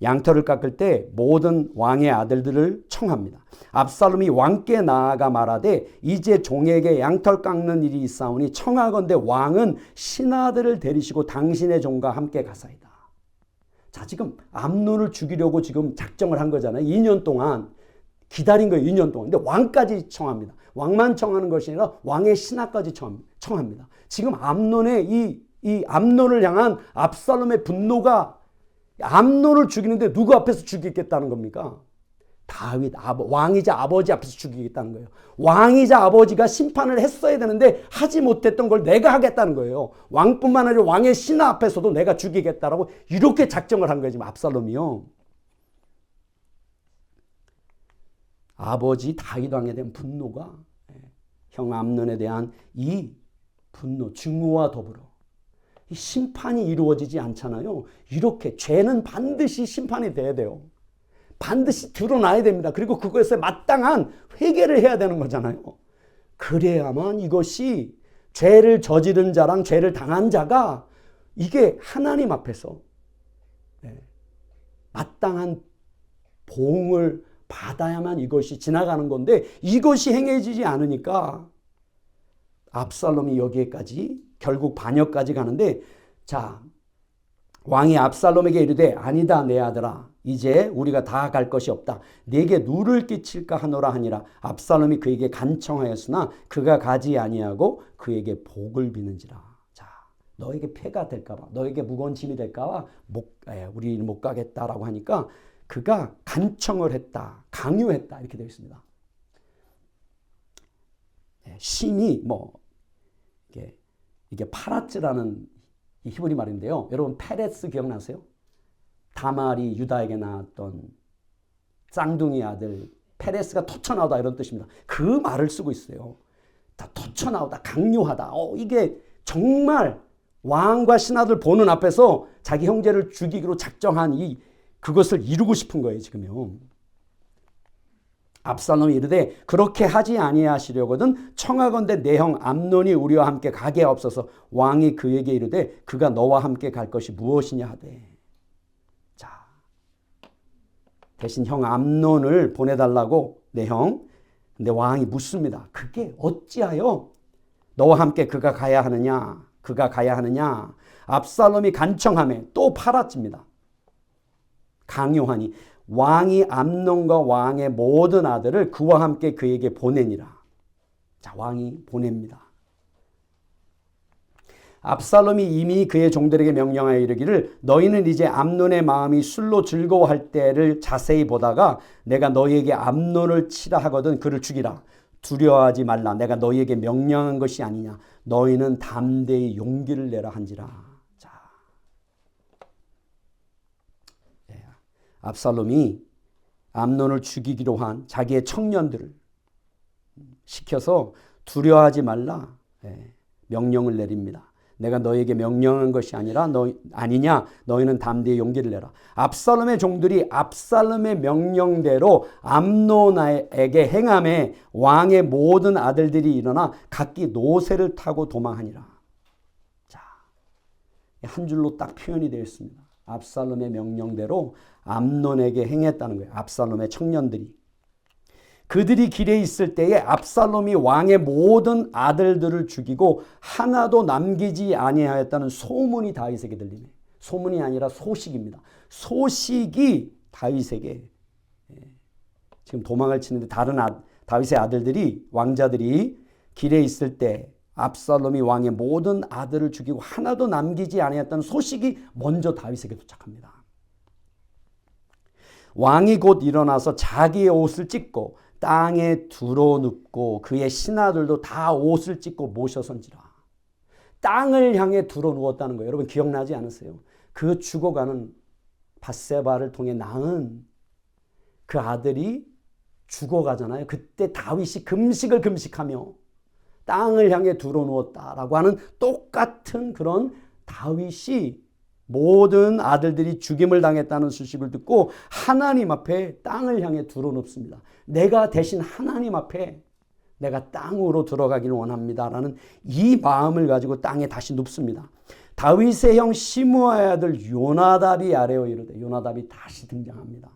S1: 양털을 깎을 때 모든 왕의 아들들을 청합니다. 압살롬이 왕께 나아가 말하되 이제 종에게 양털 깎는 일이 있사오니 청하건대 왕은 신하들을 데리시고 당신의 종과 함께 가사이다. 자, 지금 암논을 죽이려고 지금 작정을 한 거잖아요. 2년 동안 기다린 거예요. 2년 동안. 근데 왕까지 청합니다. 왕만 청하는 것이 아니라 왕의 신하까지 청합니다. 지금 암논의 이 암논을 향한 압살롬의 분노가 암논을 죽이는데 누구 앞에서 죽이겠다는 겁니까? 다윗 왕이자 아버지 앞에서 죽이겠다는 거예요. 왕이자 아버지가 심판을 했어야 되는데 하지 못했던 걸 내가 하겠다는 거예요. 왕뿐만 아니라 왕의 신하 앞에서도 내가 죽이겠다라고 이렇게 작정을 한 거예요. 지금 압살롬이요. 아버지 다윗 왕에 대한 분노가 형 암논에 대한 이 분노, 증오와 더불어 이 심판이 이루어지지 않잖아요. 이렇게 죄는 반드시 심판이 돼야 돼요. 반드시 드러나야 됩니다. 그리고 그것에 마땅한 회개를 해야 되는 거잖아요. 그래야만 이것이 죄를 저지른 자랑 죄를 당한 자가 이게 하나님 앞에서 마땅한 보응을 받아야만 이것이 지나가는 건데 이것이 행해지지 않으니까 압살롬이 여기에까지 결국 반역까지 가는데 자 왕이 압살롬에게 이르되 아니다 내 아들아 이제 우리가 다 갈 것이 없다. 네게 누를 끼칠까 하노라 하니라. 압살롬이 그에게 간청하였으나 그가 가지 아니하고 그에게 복을 비는지라. 자 너에게 폐가 될까 봐 너에게 무거운 짐이 될까 봐 우리 못 가겠다라고 하니까 그가 간청을 했다. 강요했다. 이렇게 되어 있습니다. 심히 이게 파라츠라는 히브리 말인데요. 여러분 페레스 기억나세요? 다말이 유다에게 낳았던 쌍둥이 아들 페레스가 토쳐나오다 이런 뜻입니다. 그 말을 쓰고 있어요. 다 토쳐나오다, 강요하다. 이게 정말 왕과 신하들 보는 앞에서 자기 형제를 죽이기로 작정한 그것을 이루고 싶은 거예요, 지금요. 압살롬이 이르되 그렇게 하지 아니하시려거든 청하건대 내 형 암논이 우리와 함께 가게 하옵소서. 왕이 그에게 이르되 그가 너와 함께 갈 것이 무엇이냐 하되. 자, 대신 형 암논을 보내달라고 내 형. 근데 왕이 묻습니다. 그게 어찌하여 너와 함께 그가 가야 하느냐? 그가 가야 하느냐? 압살롬이 간청하며 또 팔아집니다. 강요하니 왕이 암논과 왕의 모든 아들을 그와 함께 그에게 보내니라. 자, 왕이 보냅니다. 압살롬이 이미 그의 종들에게 명령하여 이르기를 너희는 이제 암논의 마음이 술로 즐거워할 때를 자세히 보다가 내가 너희에게 암논을 치라 하거든 그를 죽이라. 두려워하지 말라. 내가 너희에게 명령한 것이 아니냐. 너희는 담대히 용기를 내라 한지라. 압살롬이 암논을 죽이기로 한 자기의 청년들을 시켜서 두려워하지 말라 명령을 내립니다. 내가 너에게 명령한 것이 아니냐. 너희는 담대히 용기를 내라. 압살롬의 종들이 압살롬의 명령대로 암논에게 행함에 왕의 모든 아들들이 일어나 각기 노새를 타고 도망하니라. 자, 한 줄로 딱 표현이 되어 있습니다. 압살롬의 명령대로 암논에게 행했다는 거예요. 압살롬의 청년들이. 그들이 길에 있을 때에 압살롬이 왕의 모든 아들들을 죽이고 하나도 남기지 아니하였다는 소문이 다윗에게 들리네. 소문이 아니라 소식입니다. 소식이 다윗에게 지금 도망을 치는데 다윗의 아들들이 왕자들이 길에 있을 때 압살롬이 왕의 모든 아들을 죽이고 하나도 남기지 아니했다는 소식이 먼저 다윗에게 도착합니다. 왕이 곧 일어나서 자기의 옷을 찢고 땅에 두루눕고 그의 신하들도 다 옷을 찢고 모셔선지라. 땅을 향해 두루누웠다는 거예요. 여러분 기억나지 않으세요? 그 죽어가는 밧세바를 통해 낳은 그 아들이 죽어가잖아요. 그때 다윗이 금식하며 땅을 향해 두루누웠다라고 하는 똑같은 그런 다윗이 모든 아들들이 죽임을 당했다는 소식을 듣고 하나님 앞에 땅을 향해 두루눕습니다. 내가 대신 하나님 앞에 내가 땅으로 들어가기를 원합니다라는 이 마음을 가지고 땅에 다시 눕습니다. 다윗의 형 시므아의 아들 요나답이 아뢰어 이르되 요나답이 다시 등장합니다.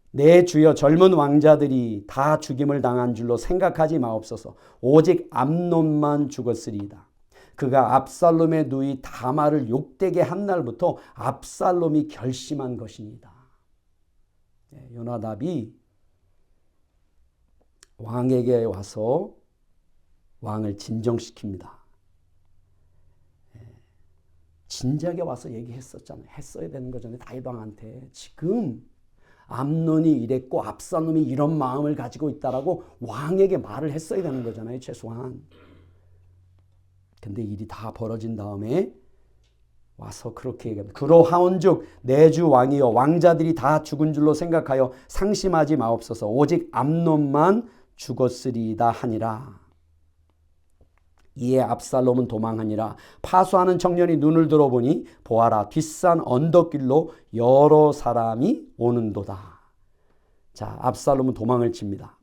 S1: 내 주여 젊은 왕자들이 다 죽임을 당한 줄로 생각하지 마옵소서. 오직 암논만 죽었으리이다. 그가 압살롬의 누이 다말을 욕되게 한 날부터 압살롬이 결심한 것입니다. 요나답이 왕에게 와서 왕을 진정시킵니다. 진작에 와서 얘기했었잖아요. 했어야 되는 거잖아요. 다윗 왕한테. 지금 암논이 이랬고 압살롬이 이런 마음을 가지고 있다라고 왕에게 말을 했어야 되는 거잖아요. 최소한. 근데 일이 다 벌어진 다음에 와서 그렇게 얘기합니다. 그러하온즉 내 주 왕이여 왕자들이 다 죽은 줄로 생각하여 상심하지 마옵소서. 오직 암논만 죽었으리이다 하니라. 이에 압살롬은 도망하니라. 파수하는 청년이 눈을 들어보니 보아라 뒷산 언덕길로 여러 사람이 오는도다. 자, 압살롬은 도망을 칩니다.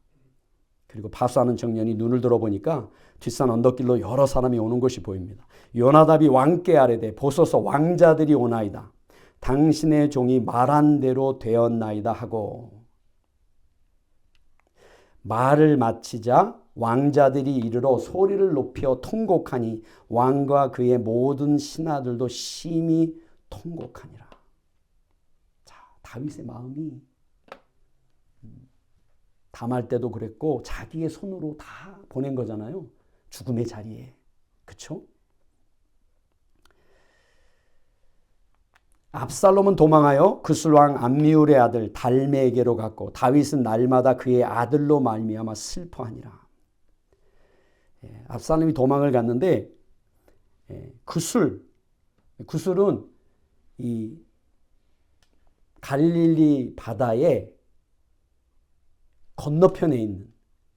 S1: 그리고 파수하는 청년이 눈을 들어보니까 뒷산 언덕길로 여러 사람이 오는 것이 보입니다. 요나답이 왕께 아뢰되 보소서 왕자들이 오나이다. 당신의 종이 말한 대로 되었나이다 하고 말을 마치자 왕자들이 이르러 소리를 높여 통곡하니 왕과 그의 모든 신하들도 심히 통곡하니라. 자, 다윗의 마음이 담할 때도 그랬고 자기의 손으로 다 보낸 거잖아요. 죽음의 자리에. 그렇죠? 압살롬은 도망하여 그술왕 암미울의 아들 달메에게로 갔고 다윗은 날마다 그의 아들로 말미암아 슬퍼하니라. 압살롬이 도망을 갔는데 그술은 이 갈릴리 바다에 건너편에 있는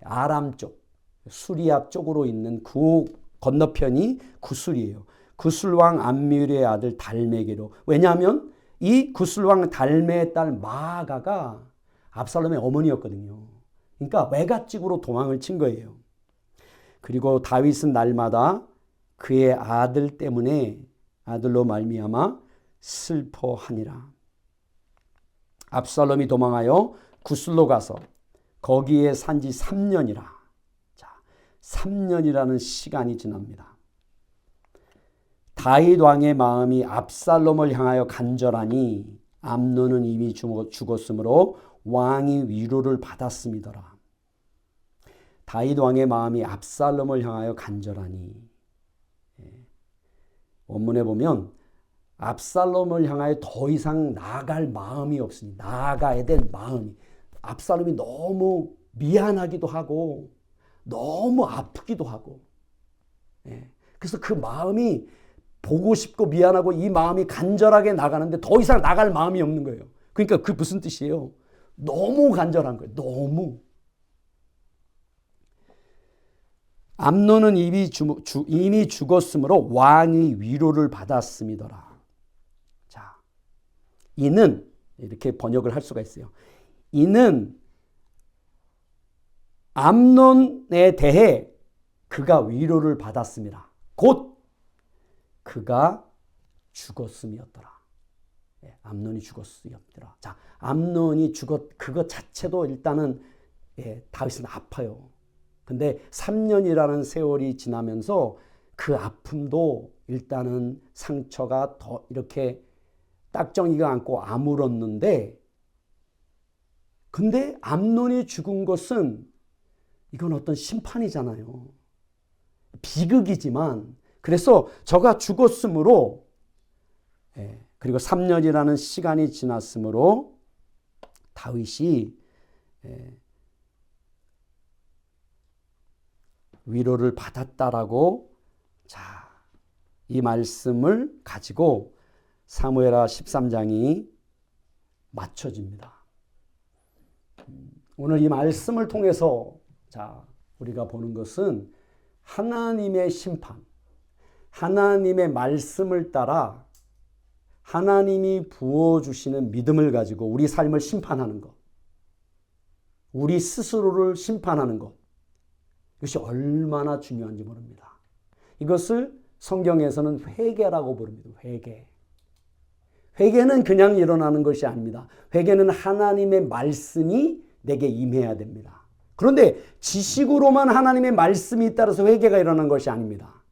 S1: 아람 쪽, 수리아 쪽으로 있는 그 건너편이 구술이에요. 구술왕 암미울의 아들 달메게로. 왜냐하면 이 구술왕 달메의 딸 마아가가 압살롬의 어머니였거든요. 그러니까 외갓집으로 도망을 친 거예요. 그리고 다윗은 날마다 그의 아들 때문에 아들로 말미암아 슬퍼하니라. 압살롬이 도망하여 구술로 가서 거기에 산지 3년이라. 자, 3년이라는 시간이 지납니다. 다윗 왕의 마음이 압살롬을 향하여 간절하니 암논은 이미 죽었으므로 왕이 위로를 받았음이더라. 다윗 왕의 마음이 압살롬을 향하여 간절하니, 원문에 보면 압살롬을 향하여 더 이상 나아갈 마음이 없으니, 나아가야 될 마음이, 압살롬이 너무 미안하기도 하고 너무 아프기도 하고, 그래서 그 마음이 보고 싶고 미안하고 이 마음이 간절하게 나가는데 더 이상 나갈 마음이 없는 거예요. 그러니까 그 무슨 뜻이에요? 너무 간절한 거예요. 너무. 암논은 이미 죽었으므로 왕이 위로를 받았음이더라. 자, 이는 이렇게 번역을 할 수가 있어요. 이는 암논에 대해 그가 위로를 받았습니다. 곧 그가 죽었음이었더라. 암논이 죽었음이었더라. 자, 암논이 그것 자체도 일단은 다윗은 아파요. 근데 3년이라는 세월이 지나면서 그 아픔도 일단은 상처가 더 이렇게 딱정이가 않고 아물었는데, 근데 암논이 죽은 것은 이건 어떤 심판이잖아요. 비극이지만, 그래서 저가 죽었으므로, 그리고 3년이라는 시간이 지났으므로 다윗이 위로를 받았다라고, 자, 이 말씀을 가지고 사무엘하 13장이 맞춰집니다. 오늘 이 말씀을 통해서, 자, 우리가 보는 것은 하나님의 심판, 하나님의 말씀을 따라 하나님이 부어주시는 믿음을 가지고 우리 삶을 심판하는 것, 우리 스스로를 심판하는 것, 이것이 얼마나 중요한지 모릅니다. 이것을 성경에서는 회개라고 부릅니다. 회개. 회개는 그냥 일어나는 것이 아닙니다. 회개는 하나님의 말씀이 내게 임해야 됩니다. 그런데 지식으로만 하나님의 말씀이 따라서 회개가 일어나는 것이 아닙니다.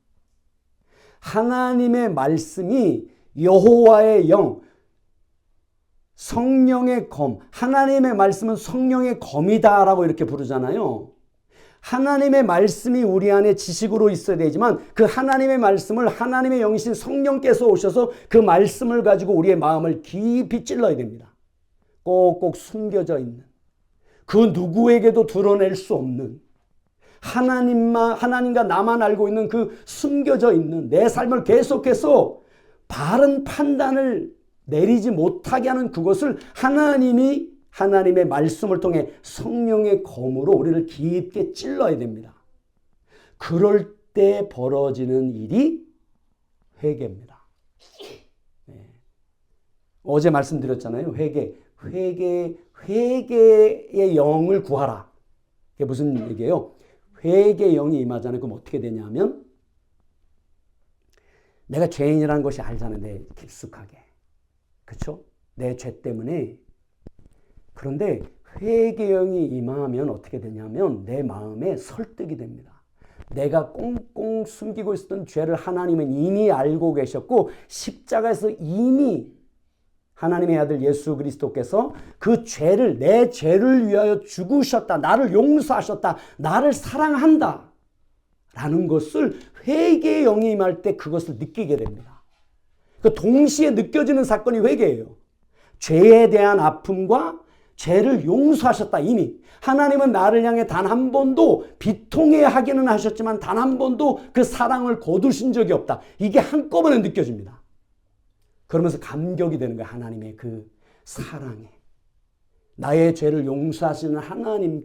S1: 하나님의 말씀이 여호와의 영, 성령의 검, 하나님의 말씀은 성령의 검이다라고 이렇게 부르잖아요. 하나님의 말씀이 우리 안에 지식으로 있어야 되지만 그 하나님의 말씀을 하나님의 영이신 성령께서 오셔서 그 말씀을 가지고 우리의 마음을 깊이 찔러야 됩니다. 꼭꼭 숨겨져 있는, 그 누구에게도 드러낼 수 없는, 하나님과 나만 알고 있는 그 숨겨져 있는 내 삶을 계속해서 바른 판단을 내리지 못하게 하는 그것을 하나님이 하나님의 말씀을 통해 성령의 검으로 우리를 깊게 찔러야 됩니다. 그럴 때 벌어지는 일이 회개입니다. 어제 말씀드렸잖아요. 회개의 영을 구하라. 그게 무슨 얘기예요? 회개의 영이 임하잖아요. 그럼 어떻게 되냐면, 내가 죄인이라는 것이 알잖아요. 내 깊숙하게. 그렇죠? 내 죄 때문에. 그런데 회개의 영이 임하면 어떻게 되냐면 내 마음에 설득이 됩니다. 내가 꽁꽁 숨기고 있었던 죄를 하나님은 이미 알고 계셨고 십자가에서 이미 하나님의 아들 예수 그리스도께서 그 죄를, 내 죄를 위하여 죽으셨다, 나를 용서하셨다, 나를 사랑한다 라는 것을 회개의 영이 임할 때 그것을 느끼게 됩니다. 그 동시에 느껴지는 사건이 회개예요. 죄에 대한 아픔과 죄를 용서하셨다. 이미 하나님은 나를 향해 단 한 번도 비통해 하기는 하셨지만 단 한 번도 그 사랑을 거두신 적이 없다. 이게 한꺼번에 느껴집니다. 그러면서 감격이 되는 거예요. 하나님의 그 사랑에. 나의 죄를 용서하시는 하나님,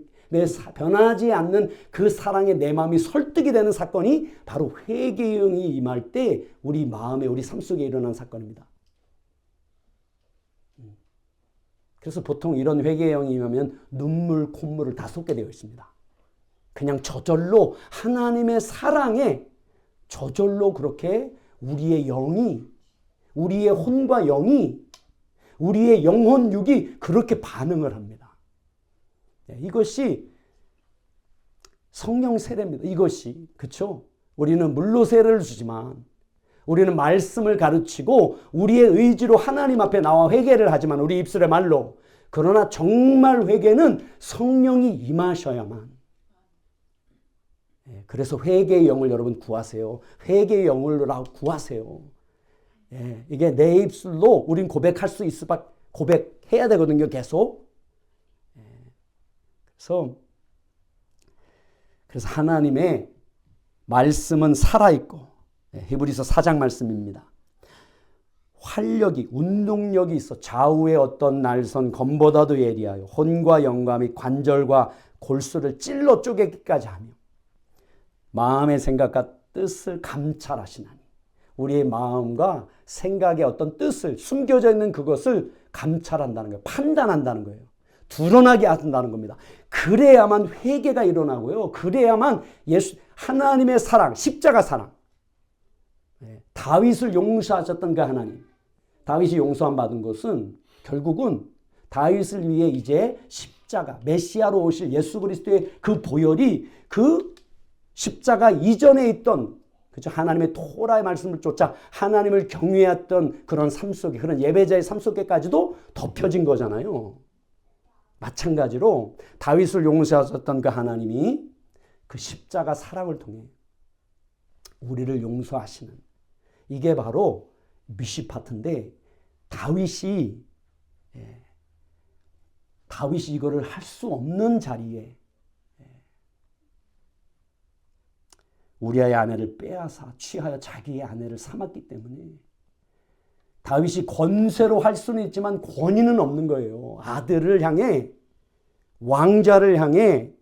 S1: 변하지 않는 그 사랑에 내 마음이 설득이 되는 사건이 바로 회개의 영이 임할 때 우리 마음에 우리 삶 속에 일어난 사건입니다. 그래서 보통 이런 회개의 영이 임하면 눈물, 콧물을 다 쏟게 되어 있습니다. 그냥 저절로 하나님의 사랑에 저절로 그렇게 우리의 영이, 우리의 혼과 영이, 우리의 영혼 육이 그렇게 반응을 합니다. 이것이 성령 세례입니다. 이것이, 그렇죠? 우리는 물로 세례를 주지만 우리는 말씀을 가르치고 우리의 의지로 하나님 앞에 나와 회개를 하지만 우리 입술의 말로, 그러나 정말 회개는 성령이 임하셔야만. 그래서 회개의 영을 여러분 구하세요. 회개의 영을 구하세요. 이게 내 입술로 우린 고백할 수 있을 고백해야 되거든요. 계속. 그래서 하나님의 말씀은 살아있고, 히브리서 4장 말씀입니다. 활력이, 운동력이 있어 좌우의 어떤 날선 검보다도 예리하여 혼과 영과 및 관절과 골수를 찔러 쪼개기까지 하며 마음의 생각과 뜻을 감찰하시나니. 우리의 마음과 생각의 어떤 뜻을, 숨겨져 있는 그것을 감찰한다는 거예요. 판단한다는 거예요. 드러나게 한다는 겁니다. 그래야만 회개가 일어나고요. 그래야만 하나님의 사랑, 십자가 사랑. 다윗을 용서하셨던 그 하나님. 다윗이 용서함 받은 것은 결국은 다윗을 위해 이제 십자가, 메시아로 오실 예수 그리스도의 그 보혈이 그 십자가 이전에 있던, 그죠? 하나님의 토라의 말씀을 쫓아 하나님을 경외했던 그런 삶 속에, 그런 예배자의 삶 속에까지도 덮여진 거잖아요. 마찬가지로 다윗을 용서하셨던 그 하나님이 그 십자가 사랑을 통해 우리를 용서하시는, 이게 바로 미시파트인데 다윗이 이거를 할 수 없는 자리에 우리아의 아내를 빼앗아 취하여 자기의 아내를 삼았기 때문에 다윗이 권세로 할 수는 있지만 권위는 없는 거예요. 아들을 향해, 왕자를 향해.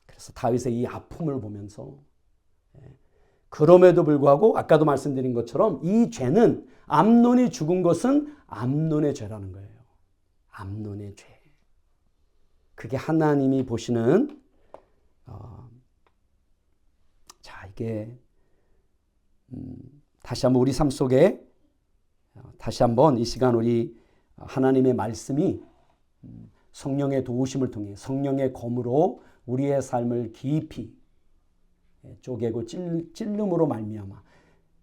S1: 그래서 다윗의 이 아픔을 보면서, 그럼에도 불구하고 아까도 말씀드린 것처럼 이 죄는, 암논이 죽은 것은 암논의 죄라는 거예요. 암논의 죄. 그게 하나님이 보시는, 이게 다시 한번 우리 삶 속에 다시 한번 이 시간 우리 하나님의 말씀이 성령의 도우심을 통해 성령의 검으로 우리의 삶을 깊이 쪼개고 찔름으로 말미암아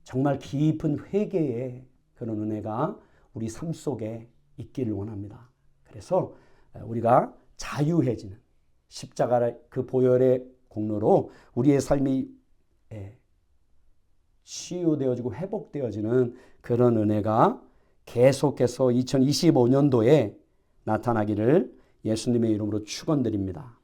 S1: 정말 깊은 회개의 그런 은혜가 우리 삶 속에 있기를 원합니다. 그래서 우리가 자유해지는, 십자가의 그 보혈의 공로로 우리의 삶이 치유되어지고 회복되어지는 그런 은혜가 계속해서 2025년도에 나타나기를 예수님의 이름으로 축원드립니다.